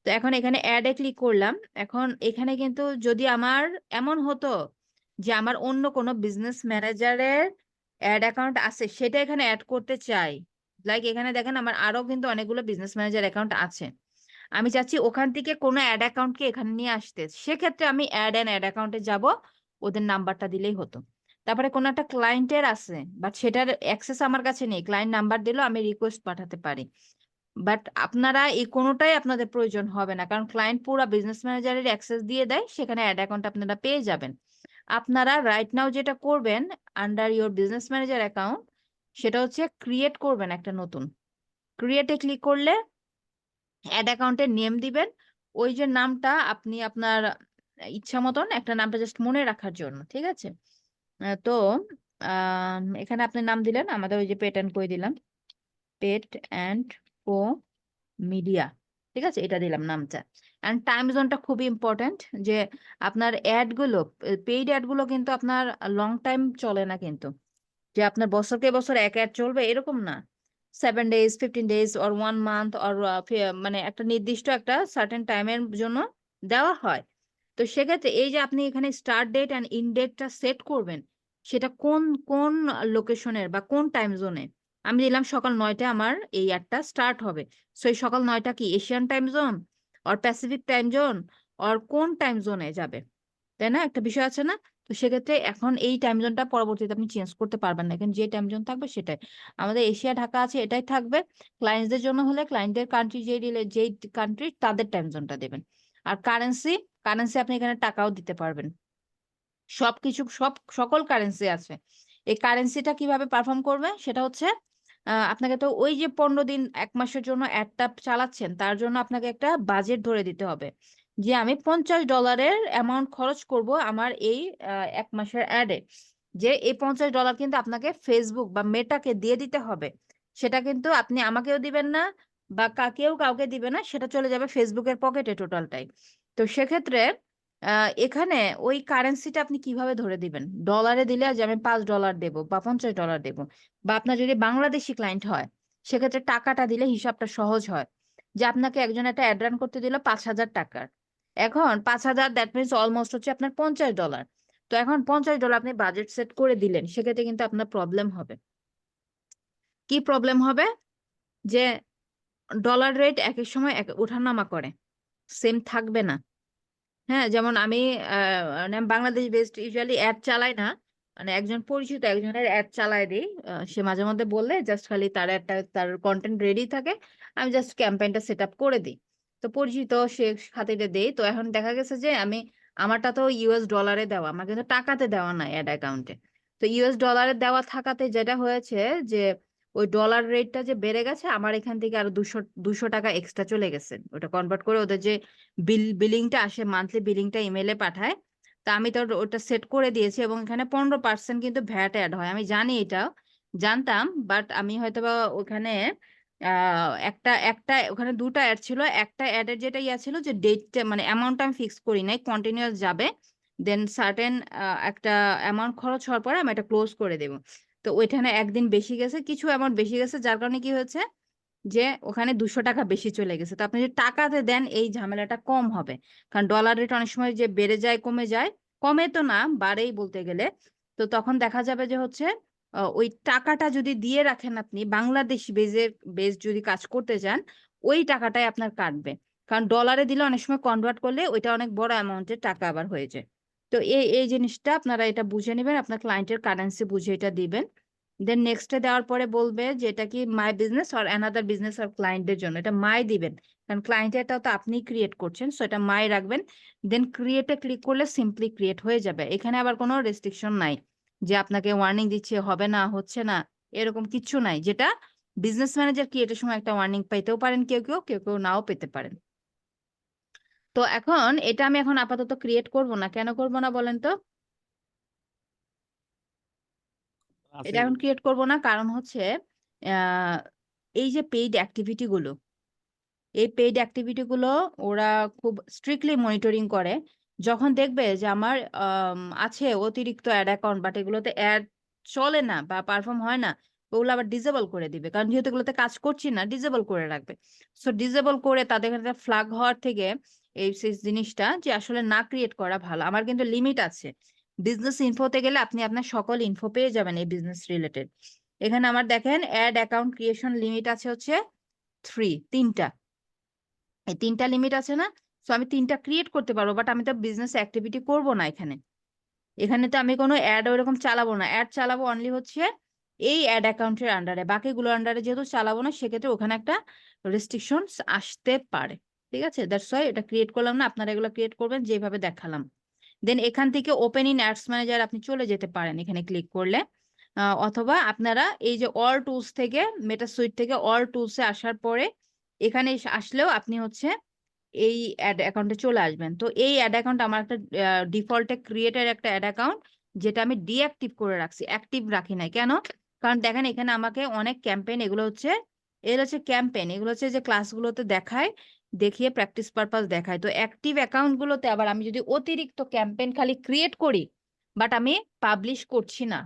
তো এখন এখানে অ্যাড এ ক্লিক করলাম। এখন এখানে কিন্তু যদি আমার এমন হতো যে আমার অন্য কোনো বিজনেস ম্যানেজারের অ্যাড অ্যাকাউন্ট আছে, সেটা এখানে অ্যাড করতে চাই, লাইক এখানে দেখেন আমার আরো কিন্তু অনেকগুলো বিজনেস ম্যানেজার অ্যাকাউন্ট আছে, আমি চাচ্ছি ওখান থেকে কোনো অ্যাড অ্যাকাউন্টকে এখানে নিয়ে আসতে, সেক্ষেত্রে আমি অ্যাড অ্যাকাউন্টে যাব, ওদের নাম্বারটা দিলেই হতো। তারপরে কোনো একটা ক্লায়েন্টের আছে বাট সেটার অ্যাক্সেস আমার কাছে নেই, ক্লায়েন্ট নাম্বার দিলেও আমি রিকোয়েস্ট পাঠাতে পারি, বাট আপনারা এই কোনোটাই আপনাদের প্রয়োজন হবে না, কারণ ক্লায়েন্ট পুরো বিজনেস ম্যানেজারের অ্যাক্সেস দিয়ে দেয়, সেখানে অ্যাড অ্যাকাউন্ট আপনারা পেয়ে যাবেন। আপনারা রাইট নাও যেটা করবেন under your business manager account, সেটা হচ্ছে ক্রিয়েট করবেন একটা নতুন, ক্রিয়েটে ক্লিক করলে অ্যাড অ্যাকাউন্টের নেম দিবেন, ওই যে নামটা আপনি আপনার ইচ্ছা মতন একটা নামটা জাস্ট মনে রাখার জন্য, ঠিক আছে। তো এখানে আপনি নাম দিলেন, আমাদের ওই যে পেট অ্যান্ড কই দিলাম, পেট অ্যান্ড কো মিডিয়া, ঠিক আছে, এটা দিলাম নামটা। অ্যান্ড টাইম জোনটা খুবই ইম্পর্টেন্ট, যে আপনার অ্যাড গুলো, পেইড অ্যাড গুলো কিন্তু আপনার লং টাইম চলে না কিন্তু, যে আপনার বছরকে বছর এক অ্যাড চলবে এরকম না, 7 days 15 days or 1 month or মানে একটা নির্দিষ্ট একটা সার্টেন টাইমের জন্য দেওয়া হয়। তো সেক্ষেত্রে এই যে আপনি এখানে স্টার্ট ডেট অ্যান্ড ইন ডেটটা সেট করবেন, সেটা কোন কোন লোকেশনের বা কোন টাইম জোনে, আমি দিলাম সকাল 9টায় আমার এই অ্যাডটা স্টার্ট হবে, সো এই সকাল 9টা কি Asian time zone or Pacific time zone or কোন টাইম জোনে যাবে, তাই না, একটা বিষয় আছে না। তো সেক্ষেত্রে এখন এই টাইম জোনটা পরবর্তীতে আপনি চেঞ্জ করতে পারবেন না, এখানে যে টাইম জোন থাকবে সেটাই, আমাদের এশিয়া ঢাকা আছে এটাই থাকবে। ক্লায়েন্টসদের জন্য হলে ক্লায়েন্টদের কান্ট্রি যেই কান্ট্রি তাদের টাইম জোনটা দেবেন। আর কারেন্সি, কারেন্সি আপনি এখানে টাকাও দিতে পারবেন, সবকিছু সকল কারেন্সি আছে। এই কারেন্সিটা কিভাবে পারফর্ম করবে সেটা হচ্ছে আপনাকে তো ওই যে 15 দিন 1 মাসের জন্য অ্যাডটা চালাচ্ছেন, তার জন্য আপনাকে একটা বাজেট ধরে দিতে হবে, যে আমি $50 অ্যামাউন্ট খরচ করব আমার এই 1 মাসের অ্যাডে, যে এই $50 কিন্তু আপনাকে ফেসবুক বা মেটাকে দিয়ে দিতে হবে। সেটা কিন্তু আপনি আমাকেও দিবেন না বা কাউকে দিবে না, সেটা চলে যাবে ফেসবুকের পকেটে টোটালটাই। তো সেক্ষেত্রে এখানে ওই কারেন্সিটা আপনি কিভাবে ধরে দিবেন? ডলারে দিলে যে আমি $5 দেবো বা $50 দেবো, বা আপনার যদি বাংলাদেশি ক্লায়েন্ট হয় সেক্ষেত্রে টাকাটা দিলে হিসাবটা সহজ হয়। যে আপনাকে একজন একটা অ্যাড রান করতে দিল 5,000 টাকার, এখন 5,000 দ্যাট মিনস অলমোস্ট হচ্ছে আপনার $50। তো এখন $50 আপনি বাজেট সেট করে দিলেন, সেক্ষেত্রে কিন্তু আপনার প্রবলেম হবে। কি প্রবলেম হবে? যে ডলার রেট এক এক সময় ওঠানামা করে, সেম থাকবে না। হ্যাঁ, যেমন আমি মানে বাংলাদেশ বেসড ইউজুয়ালি অ্যাড চালাই না, মানে একজন পরিচিত একজনের অ্যাড চালায় দিই। সে মাঝে মধ্যে বললে জাস্ট খালি তার একটা তার কন্টেন্ট রেডি থাকে, আমি জাস্ট ক্যাম্পেইনটা সেট আপ করে দিই। তো পরিচিত সে খাতিরে দেই। তো এখন দেখা গেছে যে আমারটা তো ইউএস ডলারে দেওয়া, আমার কিন্তু টাকাতে দেওয়া না অ্যাড অ্যাকাউন্টে। তো ইউএস ডলারে দেওয়া থাকাতে যেটা হয়েছে যে ওই ডলার রেটটা যে বেড়ে গেছে, আমার এখান থেকে আরো 200 টাকা এক্সট্রা চলে গেছে। ওটা কনভার্ট করে ওদের যে বিলিংটা আসে, মান্থলি বিলিংটা ইমেলে পাঠায়। তা আমি তো ওটা সেট করে দিয়েছি, এবং এখানে 15% কিন্তু ভ্যাট অ্যাড হয়। আমি জানি, এটা জানতাম, বাট আমি হয়তো বা ওখানে একটা একটা ওখানে দুটো অ্যাড ছিল। একটা অ্যাডের যেটা ছিল যে ডেটটা মানে অ্যামাউন্টটা আমি ফিক্স করি নাই, কন্টিনিউয়াস যাবে, দেন সার্টেন একটা অ্যামাউন্ট খরচ হওয়ার পরে আমি এটা ক্লোজ করে দেবো। তো ওইখানে একদিন বেশি গেছে, কিছু অ্যামাউন্ট বেশি গেছে, যার কারণে কি হয়েছে যে ওখানে 200 টাকা বেশি চলে গেছে। তো আপনি যদি টাকাতে দেন এই ঝামেলাটা কম হবে, কারণ ডলার রেট অনেক সময় যে বেড়ে যায় কমে যায়, কমে তো না বাড়েই বলতে গেলে। তো তখন দেখা যাবে যে হচ্ছে ওই টাকাটা যদি দিয়ে রাখেন আপনি বাংলাদেশ বেস যদি কাজ করতে চান, ওই টাকাটাই আপনার কাটবে। কারণ ডলারে দিলে অনেক সময় কনভার্ট করলে ওইটা অনেক বড় অ্যামাউন্টের টাকা আবার হয়ে যায়। তো এই এই জিনিসটা আপনারা এটা বুঝে নেবেন, আপনার ক্লায়েন্টের কারেন্সি বুঝে এটা দিবেন। দেন নেক্সটে দেওয়ার পরে বলবে যে এটা কি মাই বিজনেস আর অ্যানাদার বিজনেস আর ক্লায়েন্টদের জন্য, এটা মাই দিবেন, কারণ ক্লায়েন্টেরটাও তো আপনি ক্রিয়েট করছেন, সো এটা মাই রাখবেন। দেন ক্রিয়েটে ক্লিক করলে সিম্পলি ক্রিয়েট হয়ে যাবে। এখানে আবার কোনো রেস্ট্রিকশন নাই যে আপনাকে ওয়ার্নিং দিচ্ছে হবে না হচ্ছে না, এরকম কিচ্ছু নাই। যেটা বিজনেস ম্যানেজার ক্রিয়েটের সময় একটা ওয়ার্নিং পাইতেও পারেন কেউ কেউ, কেউ কেউ নাও পেতে পারেন। তো এখন এটা আমি এখন আপাতত ক্রিয়েট করব না। কেন করব না বলেন তো? এটা এখন ক্রিয়েট করব না কারণ হচ্ছে আহ এই যে পেইড অ্যাক্টিভিটি গুলো, এই পেইড অ্যাক্টিভিটি গুলো ওরা খুব স্ট্রিক্টলি মনিটরিং করে। যখন দেখবে যে আমার আছে অতিরিক্ত অ্যাড অ্যাকাউন্ট, বাট এগুলোতে অ্যাড চলে না বা পারফর্ম হয় না, ওগুলো আবার ডিসেবল করে দিবে, কারণ যেহেতু এগুলোতে কাজ করছি না, ডিসেবল করে রাখবে। সো ডিসেবল করে তাদের কাছে ফ্ল্যাগ হওয়ার থেকে এই সেই জিনিসটা যে আসলে না ক্রিয়েট করা ভালো। আমার কিন্তু লিমিট আছে। বিজনেস ইনফোতে গেলে আপনি আপনার সকল ইনফো পেয়ে যাবেন এই বিজনেস রিলেটেড। এখানে আমার দেখেন অ্যাড অ্যাকাউন্ট ক্রিয়েশন লিমিট আছে হচ্ছে 3টা। এই 3টা লিমিট আছে না? সো আমি 3টা ক্রিয়েট করতে পারবো, বাট আমি তো বিজনেস অ্যাক্টিভিটি করব না এখানে। এখানে তো আমি কোনো অ্যাড ওরকম চালাবো না, অ্যাড চালাবো অনলি হচ্ছে এই অ্যাড অ্যাকাউন্টের আন্ডারে। বাকিগুলো আন্ডারে যেহেতু চালাবো না, সেক্ষেত্রে ওখানে একটা রেস্ট্রিকশনস আসতে পারে। ঠিক আছে, দ্যাটস ওয়াই এটা ক্রিয়েট করলাম না। আপনারা এগুলো ক্রিয়েট করবেন যেভাবে দেখালাম। দেন এখান থেকে ওপেন ইন অ্যাডস ম্যানেজার আপনি চলে যেতে পারেন এখানে ক্লিক করলে, অথবা আপনারা এই যে অল টুলস থেকে, মেটা সুইট থেকে অল টুলসে আসার পরে এখানে আসলেও আপনি হচ্ছে এই অ্যাড অ্যাকাউন্টে চলে আসবেন। তো এই অ্যাড অ্যাকাউন্ট আমার একটা ডিফল্টে ক্রিয়েটেড একটা অ্যাড অ্যাকাউন্ট, যেটা আমি ডিঅ্যাক্টিভ করে রাখছি, অ্যাক্টিভ রাখি নাই। কেন? কারণ দেখেন এখানে আমাকে অনেক ক্যাম্পেইন, এগুলো হচ্ছে ক্যাম্পেইন, এগুলো হচ্ছে যে ক্লাসগুলোতে দেখায়, দেখিয়ে প্র্যাকটিস পারপাস দেখায়। তো অ্যাক্টিভ অ্যাকাউন্ট গুলোতে আবার আমি যদি অতিরিক্ত ক্যাম্পেইন খালি ক্রিয়েট করি, বাট আমি পাবলিশ করছি না,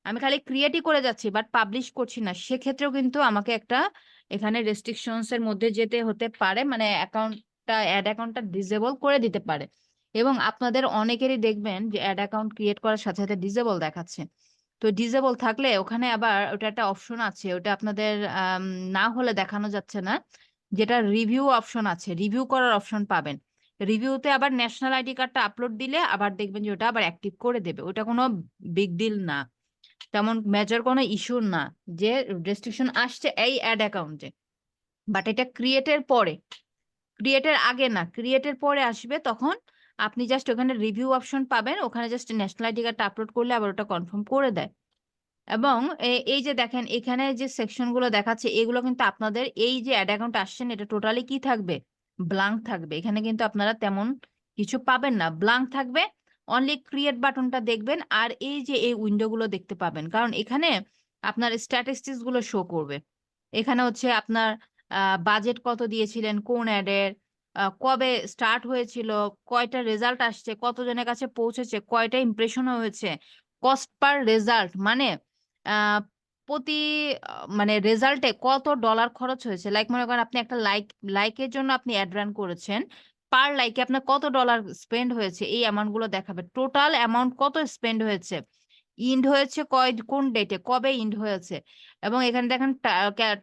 আমি খালি ক্রিয়েটই করে যাচ্ছি বাট পাবলিশ করছি না, সেক্ষেত্রেও কিন্তু আমাকে একটা এখানে রেস্ট্রিকশনস এর মধ্যে যেতে হতে পারে, মানে অ্যাড অ্যাকাউন্টটা ডিসেবল করে দিতে পারে। এবং আপনাদের অনেকেরই দেখবেন যে অ্যাড অ্যাকাউন্ট ক্রিয়েট করার সাথে সাথে ডিসেবল দেখাচ্ছে। তো ডিসেবল থাকলে ওখানে আবার ওটা একটা অপশন আছে, ওটা আপনাদের না হলে দেখানো যাচ্ছে না, যেটা রিভিউ অপশন আছে, রিভিউ করার অপশন পাবেন। রিভিউতে আবার ন্যাশনাল আইডি কার্ডটা আপলোড দিলে আবার দেখবেন যে ওটা আবার অ্যাক্টিভ করে দেবে। ওটা কোনো বিগ ডিল না, তেমন মেজর কোনো ইস্যু না যে রেস্ট্রিকশন আসছে এই অ্যাড অ্যাকাউন্টে। বাট এটা ক্রিয়েটের পরে, ক্রিয়েটের আগে না, ক্রিয়েটের পরে আসবে। তখন আপনি জাস্ট ওখানে রিভিউ অপশন পাবেন, ওখানে জাস্ট ন্যাশনাল আইডি কার্ডটা আপলোড করলে আবার ওটা কনফার্ম করে দেয়। এবং এই যে দেখেন এখানে যে সেকশন গুলো দেখাচ্ছে, এগুলো কিন্তু আপনাদের এই যে অ্যাড অ্যাকাউন্ট আসছেন এটা টোটালি কি থাকবে? ব্লাঙ্ক থাকবে। এখানে কিন্তু আপনারা তেমন কিছু পাবেন না, ব্লাঙ্ক থাকবে। অনলি ক্রিয়েট বাটনটা দেখবেন আর এই যে এই উইন্ডো গুলো দেখতে পাবেন, কারণ এখানে আপনার স্ট্যাটিস্টিক্স গুলো শো করবে। এখানে হচ্ছে আপনার বাজেট কত দিয়েছিলেন কোন অ্যাডের, কবে স্টার্ট হয়েছিল, কয়টা রেজাল্ট আসছে, কতজনের কাছে পৌঁছেছে, কয়টা ইমপ্রেশন হয়েছে, কস্ট পার রেজাল্ট মানে আহ, প্রতি মানে রেজাল্টে কত ডলার খরচ হয়েছে। লাইক মনে করেন আপনি একটা লাইকের জন্য আপনি অ্যাড রান করেছেন, পার লাইকে আপনার কত ডলার স্পেন্ড হয়েছে এই অ্যামাউন্ট গুলো দেখাবে, টোটাল অ্যামাউন্ট কত স্পেন্ড হয়েছে, ইন্ড হয়েছে কোন ডেটে, কবে ইন্ড হয়েছে। এবং এখানে দেখেন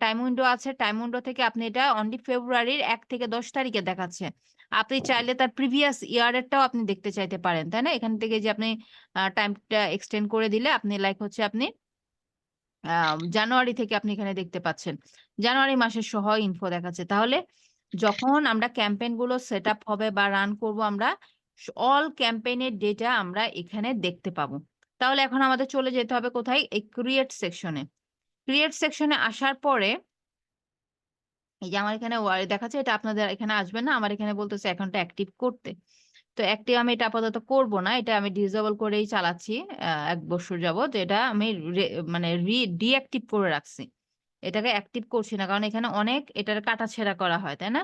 টাইম উইন্ডো আছে, টাইম উইন্ডো থেকে আপনি এটা অনলি ফেব্রুয়ারির 1 থেকে 10 তারিখে দেখাচ্ছে। আপনি চাইলে তার প্রিভিয়াস ইয়ারেরটাও আপনি দেখতে চাইতে পারেন, তাই না? এখান থেকে যে আপনি টাইমটা এক্সটেন্ড করে দিলে আপনি লাইক হচ্ছে আপনি জানুয়ারি থেকে আপনি এখানে দেখতে পাচ্ছেন জানুয়ারি মাসের সহ ইনফো দেখাচ্ছে। তাহলে যখন আমরা ক্যাম্পেইন গুলো সেট আপ হবে বা রান করব, আমরা অল ক্যাম্পেইনের ডেটা আমরা এখানে দেখতে পাবো। তাহলে এখন আমাদের চলে যেতে হবে কোথায়? এই ক্রিয়েট সেকশনে। ক্রিয়েট সেকশনে আসার পরে এই যে আমার এখানে দেখাচ্ছে, এটা আপনাদের এখানে আসবে না, আমার এখানে বলতেছে অ্যাকাউন্টটা অ্যাক্টিভ করতে। তো অ্যাক্টিভ আমি এটা আপাতত করব না, এটা আমি ডিসেবল করেই চালাচ্ছি 1 বছর যাবত। এটা আমি মানে ডিঅ্যাক্টিভ করে রাখছি, এটাকে অ্যাক্টিভ করছি না, কারণ এখানে অনেক এটার কাটাছেঁড়া করা হয়, তাই না?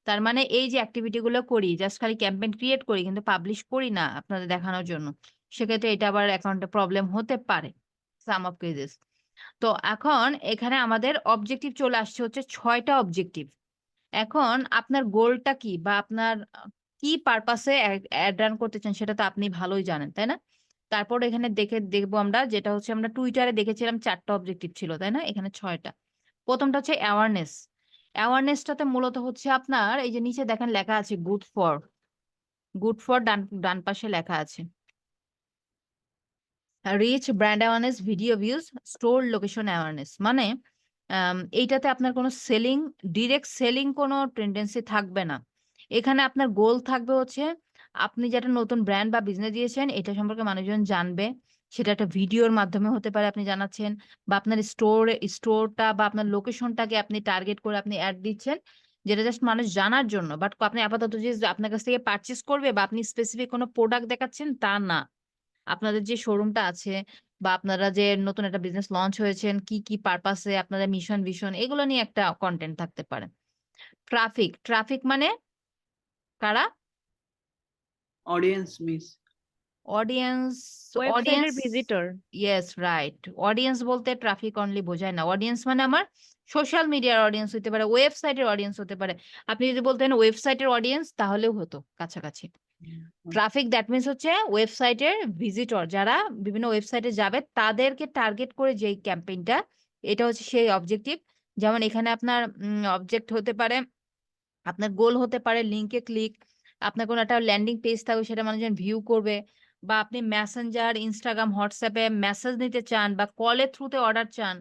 তার মানে এই যে অ্যাক্টিভিটি গুলো করি, জাস্ট খালি ক্যাম্পেইন ক্রিয়েট করি কিন্তু পাবলিশ করি না আপনাদের দেখানোর জন্য, সেক্ষেত্রে এটা আবার অ্যাকাউন্টে প্রবলেম হতে পারে সাম অফ কেসেস। তো এখন এখানে আমাদের অবজেক্টিভ চলে আসছে হচ্ছে 6টা অবজেক্টিভ। এখন আপনার গোলটা কি বা আপনার কি পারপাসে অ্যাড রান করতে চান সেটা তো আপনি ভালোই জানেন, তাই না? তারপর এখানে দেখবো আমরা, যেটা হচ্ছে আমরা টুইটারে দেখেছিলাম 4টা অবজেক্টিভ ছিল, তাই না? এখানে 6টা। প্রথমটা হচ্ছে অ্যাওয়ারনেস। অ্যাওয়ারনেসটাতে মূলত হচ্ছে আপনার এই যে নিচে দেখেন লেখা আছে গুড ফর ডান পাশে লেখা আছে reach brand awareness, video views, store location awareness. মানে এইটাতে আপনার কোনো ডিরেক্ট সেলিং কোনো টেন্ডেন্সি থাকবে না। এখানে আপনার গোল থাকবে হচ্ছে আপনি যেটা নতুন ব্র্যান্ড বা বিজনেস দিয়েছেন এটা সম্পর্কে মানুষজন জানবে, সেটা একটা ভিডিওর মাধ্যমে হতে পারে আপনি জানাচ্ছেন, বা আপনার স্টোরটা বা আপনার লোকেশনটাকে আপনি টার্গেট করে আপনি অ্যাড দিচ্ছেন, যেটা জাস্ট মানুষ জানার জন্য। বাট আপনি আপাতত যে আপনার কাছ থেকে পারচেস করবে বা আপনি স্পেসিফিক কোনো প্রোডাক্ট দেখাচ্ছেন তা না। আপনাদের যে শোরুমটা আছে বা আপনারা যে নতুন একটা বিজনেস লঞ্চ হয়েছেন, কি কি পারপাসে আপনাদের মিশন ভিশন এগুলো নিয়ে একটা কন্টেন্ট থাকতে পারে। ট্রাফিক মানে কারা?
Audience miss
audience.
ওয়েবসাইটের ভিজিটর।
Yes, right. অডিয়েন্স বলতে ট্রাফিক অনলি বোঝায় না। অডিয়েন্স মানে আমার সোশ্যাল মিডিয়ার অডিয়েন্স হতে পারে, ওয়েবসাইটের অডিয়েন্স হতে পারে। আপনি যদি বলতেন ওয়েবসাইটের অডিয়েন্স তাহলেও হতো কাছাকাছি। ট্রাফিক দ্যাট মিনস হচ্ছে ওয়েবসাইটের ভিজিটর, যারা বিভিন্ন ওয়েবসাইটে যাবে তাদেরকে টার্গেট করে যেই ক্যাম্পেইনটা, এটা হচ্ছে সেই অবজেক্টিভ। যেমন এখানে আপনার অবজেক্ট হতে পারে, আপনার গোল হতে পারে লিঙ্কে ক্লিক, আপনার কোনো একটা ল্যান্ডিং পেজ থাকবে সেটা মানুষজন ভিউ করবে, বা আপনি মেসেঞ্জার, ইনস্টাগ্রাম, হোয়াটসঅ্যাপে মেসেজ নিতে চান বা কলের থ্রুতে অর্ডার চান।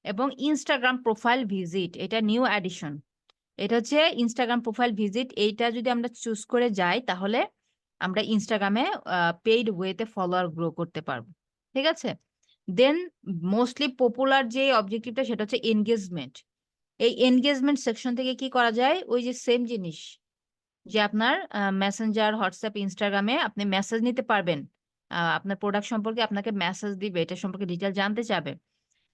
এবং ইনস্টাগ্রাম প্রোফাইল ভিজিট, এটা নিউ অ্যাডিশন। এটা হচ্ছে ইনস্টাগ্রাম প্রোফাইল ভিজিট। এইটা যদি আমরা চুজ করে যাই তাহলে আমরা ইনস্টাগ্রামে পেইড ওয়েতে ফলোয়ার গ্রো করতে পারবো, ঠিক আছে? দেন মোস্টলি পপুলার যে অবজেক্টিভটা সেটা হচ্ছে এনগেজমেন্ট। এই এনগেজমেন্ট সেকশন থেকে কি করা যায়, ওই যে সেম জিনিস, যে আপনার মেসেঞ্জার, হোয়াটসঅ্যাপ, ইনস্টাগ্রামে আপনি মেসেজ নিতে পারবেন, আপনার প্রোডাক্ট সম্পর্কে আপনাকে মেসেজ দিবে, এটা সম্পর্কে ডিটেল জানতে চাবে।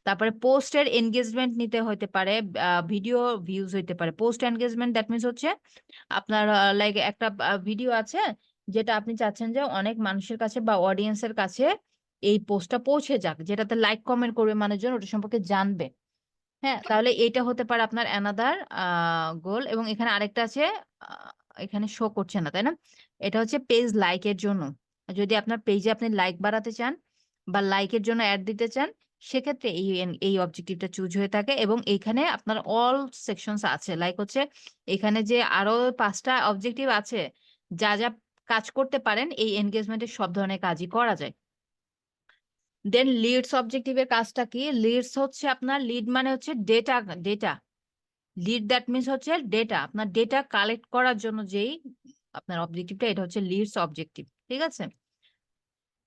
তারপরে পোস্টের এনগেজমেন্ট নিতে হতে পারে, ভিডিও ভিউজ হইতে পারে। পোস্ট এনগেজমেন্ট দ্যাট মিনস হচ্ছে আপনার লাইক একটা ভিডিও আছে যেটা আপনি চাচ্ছেন যে অনেক মানুষের কাছে বা অডিয়েন্সের কাছে এই পোস্টটা পৌঁছে যাক, যেটাতে লাইক কমেন্ট করবে মানুষজন, ওটা সম্পর্কে জানবে। হ্যাঁ, তাহলে এটা হতে পারে আপনার অ্যানাদার গোল। এবং এখানে আরেকটা আছে, এখানে শো করছে না, তাই না? এটা হচ্ছে পেজ লাইকের জন্য। যদি আপনার পেজে আপনি লাইক বাড়াতে চান বা লাইকের জন্য অ্যাড দিতে চান, সেক্ষেত্রে এই অবজেক্টিভটা চুজ হয়ে থাকে। এবং এইখানে আপনার অল সেকশনস আছে, লাইক হচ্ছে এখানে যে আরো 5টা অবজেক্টিভ আছে, যা যা কাজ করতে পারেন এই এনগেজমেন্টের সব ধরনের কাজই করা যায়। দেন লিডস অবজেক্টিভের কাজটা কি? লিডস হচ্ছে আপনার, লিড মানে হচ্ছে ডেটা। লিড দ্যাট মিনস হচ্ছে ডেটা, আপনার ডেটা কালেক্ট করার জন্য যেই আপনার অবজেক্টিভটা, এটা হচ্ছে লিডস অবজেক্টিভ, ঠিক আছে?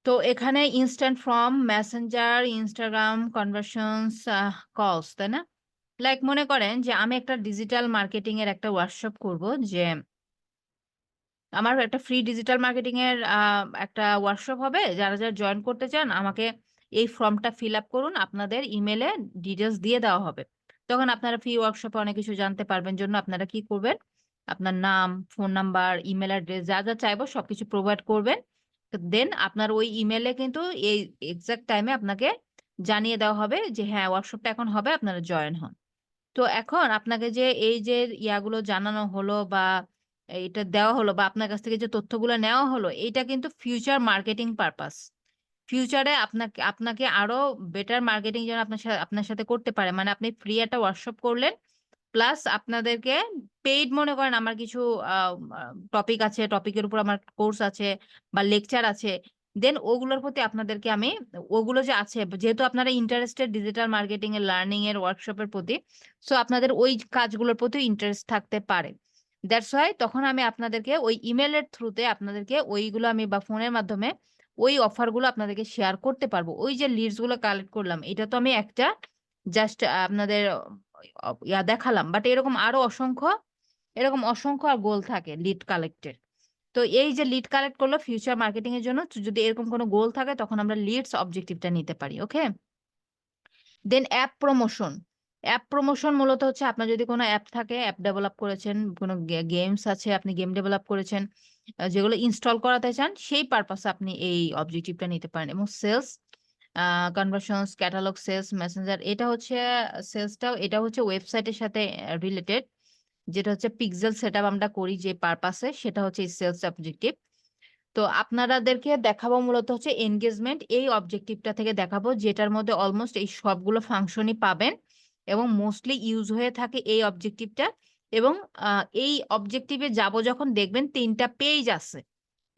তো এখানে instant from Messenger, Instagram, conversions, কলস, তাই না? লাইক মনে করেন যে আমি একটা ডিজিটাল মার্কেটিং এর একটা ওয়ার্কশপ করব, যে আমার একটা ফ্রি ডিজিটাল মার্কেটিং এর একটা ওয়ার্কশপ হবে, যারা যারা জয়েন করতে চান আমাকে এই ফর্মটা ফিল আপ করুন, আপনাদের ইমেলে ডিটেলস দিয়ে দেওয়া হবে। তখন আপনারা ফ্রি ওয়ার্কশপে অনেক কিছু জানতে পারবেন, জন্য আপনারা কি করবেন, আপনার নাম, ফোন নাম্বার, ইমেল অ্যাড্রেস যা যা চাইবো সবকিছু প্রোভাইড করবেন। দেন আপনার ওই ইমেলে কিন্তু এই এক্সাক্ট টাইমে আপনাকে জানিয়ে দেওয়া হবে যে হ্যাঁ ওয়ার্কশপটা এখন হবে, আপনারা জয়েন হন। তো এখন আপনাকে যে এই যে ইয়াগুলো জানানো হলো বা এটা দেওয়া হলো বা আপনার কাছ থেকে যে তথ্যগুলো নেওয়া হলো, এটা কিন্তু ফিউচার মার্কেটিং পারপাস। ফিউচারে আপনাকে আপনাকে আরো বেটার মার্কেটিং যেন আপনার সাথে করতে পারে। মানে আপনি ফ্রি একটা ওয়ার্কশপ করলেন, প্লাস আপনাদেরকে পেইড, মনে করেন আমার কিছু টপিক আছে, টপিকের উপর আমার কোর্স আছে বা লেকচার আছে, দেন ওগুলোর প্রতি আপনাদেরকে আমি, ওগুলো যে আছে যেহেতু আপনারা ইন্টারেস্টেড ডিজিটাল মার্কেটিং এর লার্নিং এর ওয়ার্কশপের প্রতি, সো আপনাদের ওই কাজগুলোর প্রতি ইন্টারেস্ট থাকতে পারে। দ্যাটস ওয়াই তখন আমি আপনাদেরকে ওই ইমেলের থ্রুতে আপনাদেরকে ওইগুলো আমি বা ফোনের মাধ্যমে ওই অফারগুলো আপনাদেরকে শেয়ার করতে পারবো। ওই যে লিডস গুলো কালেক্ট করলাম, এটা তো আমি একটা জাস্ট আপনাদের ইয়া দেখালাম, বাট এরকম অসংখ্য আর গোল থাকে লিড কালেক্টের। তো এই যে লিড কালেক্ট করলো ফিউচার মার্কেটিং এর জন্য, তো যদি এরকম কোনো গোল থাকে তখন আমরা লিডস অবজেক্টিভটা নিতে পারি। ওকে, দেন অ্যাপ প্রমোশন মূলত হচ্ছে আপনার যদি কোনো অ্যাপ থাকে, অ্যাপ ডেভেলপ করেছেন, কোনো গেমস আছে, আপনি গেম ডেভেলপ করেছেন, যেগুলো ইনস্টল করাতে চান, সেই পারপাসে আপনি এই অবজেক্টিভটা নিতে পারেন। এবং sales, conversions, catalogue sales, messenger, এটা হচ্ছে সেলসটাও, এটা হচ্ছে ওয়েবসাইটের সাথে রিলেটেড, যেটা হচ্ছে পিক্সেল সেটআপ আমরা করি যে পারপাসে, সেটা হচ্ছে এই সেলস অবজেক্টিভ। তো আপনাদেরকে দেখাবো মূলত হচ্ছে এনগেজমেন্ট, এই অবজেক্টিভটা থেকে দেখাবো, যেটার মধ্যে অলমোস্ট এই সবগুলো ফাংশনই পাবেন এবং মোস্টলি ইউজ হয়ে থাকে এই অবজেক্টিভটা। এবং এই অবজেক্টিভে যাব যখন দেখবেন 3টা পেজ আছে,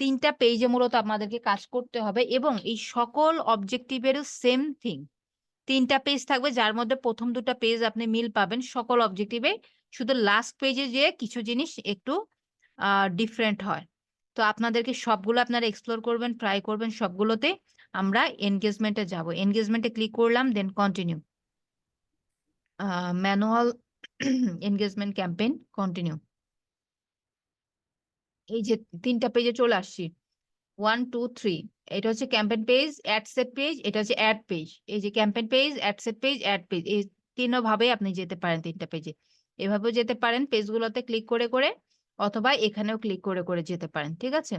3টা পেজে মূলত আপনাদেরকে কাজ করতে হবে এবং এই সকল অবজেক্টিভেরও সেম থিং, 3টা পেজ থাকবে, যার মধ্যে প্রথম 2টা পেজ আপনি মিল পাবেন সকল অবজেক্টিভে, শুধু লাস্ট পেজে যে কিছু জিনিস একটু ডিফারেন্ট হয়। তো আপনাদেরকে সবগুলো আপনারা এক্সপ্লোর করবেন, ট্রাই করবেন সবগুলোতে। আমরা এনগেজমেন্টে যাব, এনগেজমেন্টে ক্লিক করলাম, then continue, manual engagement campaign, continue. এই যে 3টা পেজে চলে আসছি, 1 2 3, এটা হচ্ছে campaign page, ad set page, এটা হচ্ছে অ্যাড পেজ। এই যে campaign page, ad set page, ad page, এই 3 ভাবে আপনি যেতে পারেন 3টা পেজে। এভাবেও যেতে পারেন পেজগুলোতে ক্লিক করে করে, অথবা এখানেও ক্লিক করে করে যেতে পারেন। ঠিক আছে,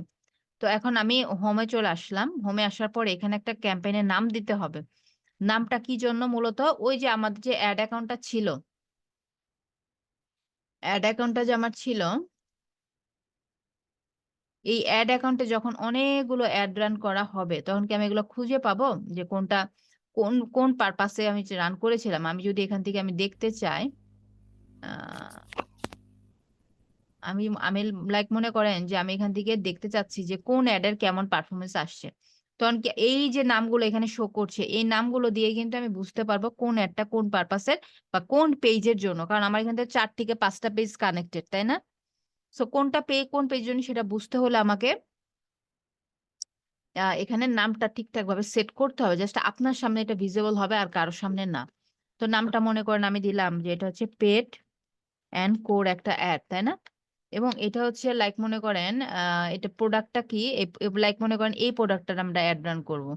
তো এখন আমি হোমে চলে আসলাম। হোমে আসার পর এখানে একটা ক্যাম্পেইনের নাম দিতে হবে। নামটা কি জন্য? মূলত ওই যে আমাদের যে অ্যাড অ্যাকাউন্টটা ছিল, অ্যাড অ্যাকাউন্টটা যে আমার ছিল, এই অ্যাড অ্যাকাউন্টে যখন অনেকগুলো অ্যাড রান করা হবে, তখন কি আমি এগুলো খুঁজে পাবো যে কোনটা কোন কোন পারপাসে আমি রান করেছিলাম? আমি যদি এখান থেকে আমি দেখতে চাই, আহ, আমি আমি লাইক মনে করেন যে আমি এখান থেকে দেখতে চাচ্ছি যে কোন অ্যাডের কেমন পারফরমেন্স আসছে, তখন কি এই যে নামগুলো এখানে শো করছে, এই নামগুলো দিয়ে কিন্তু আমি বুঝতে পারবো কোন অ্যাডটা কোন পারপাসের বা কোন পেজের জন্য। কারণ আমার এখান থেকে 4 থেকে 5টা পেজ কানেক্টেড, তাই না? সো কোনটা কোন পেজের জন্য সেটা বুঝতে হলে আমাকে এখানে নামটা ঠিকঠাক ভাবে সেট করতে হবে, জাস্ট আপনার সামনে এটা ভিজিবল হবে আর কারোর সামনে না। তো নামটা মনে করেন আমি দিলাম যে এটা হচ্ছে পেড এন্ড কোর একটা অ্যাড, তাই না? এবং এটা হচ্ছে লাইক মনে করেন এটা প্রোডাক্টটা কি, লাইক মনে করেন এই প্রোডাক্টটা আমরা অ্যাড রান করবো,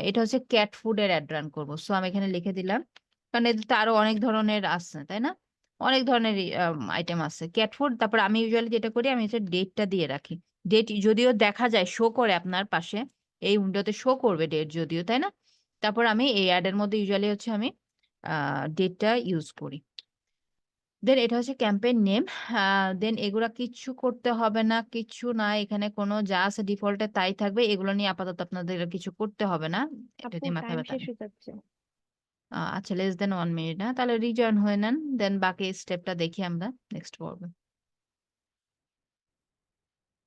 এটা হচ্ছে ক্যাট ফুডের অ্যাড রান করবো। সো আমি এখানে লিখে দিলাম, কারণ এদের তো আরো অনেক ধরনের আছে, তাই না? অনেক ধরনের আইটেম আছে, ক্যাট ফুড। তারপর আমি ইউজুয়ালি যেটা করি, আমি হচ্ছে ডেটটা দিয়ে রাখি। ডেট যদিও দেখা যায়, শো করে আপনার পাশে এই উইন্ডোতে শো করবে ডেট যদিও, তাই না? তারপর আমি এই অ্যাডের মধ্যে ইউজুয়ালি হচ্ছে আমি ডেটটা ইউজ করি। দেন এটা হচ্ছে ক্যাম্পেইন নেম। দেন এগুলা কিচ্ছু করতে হবে না, কিচ্ছু না, এখানে কোনো যা আছে ডিফল্টে তাই থাকবে, এগুলো নিয়ে আপাতত আপনাদের কিছু করতে হবে না, এটা
আপু
নিয়ে মাথা
টাইম
ব্যথা
শেষ
নেই।
হয়ে যাচ্ছে।
আচ্ছা, লেস দেন 1 মিনিট, না তাহলে রিজয়েন হয়ে নেন, দেন বাকি স্টেপটা দেখি আমরা নেক্সট পর্বে।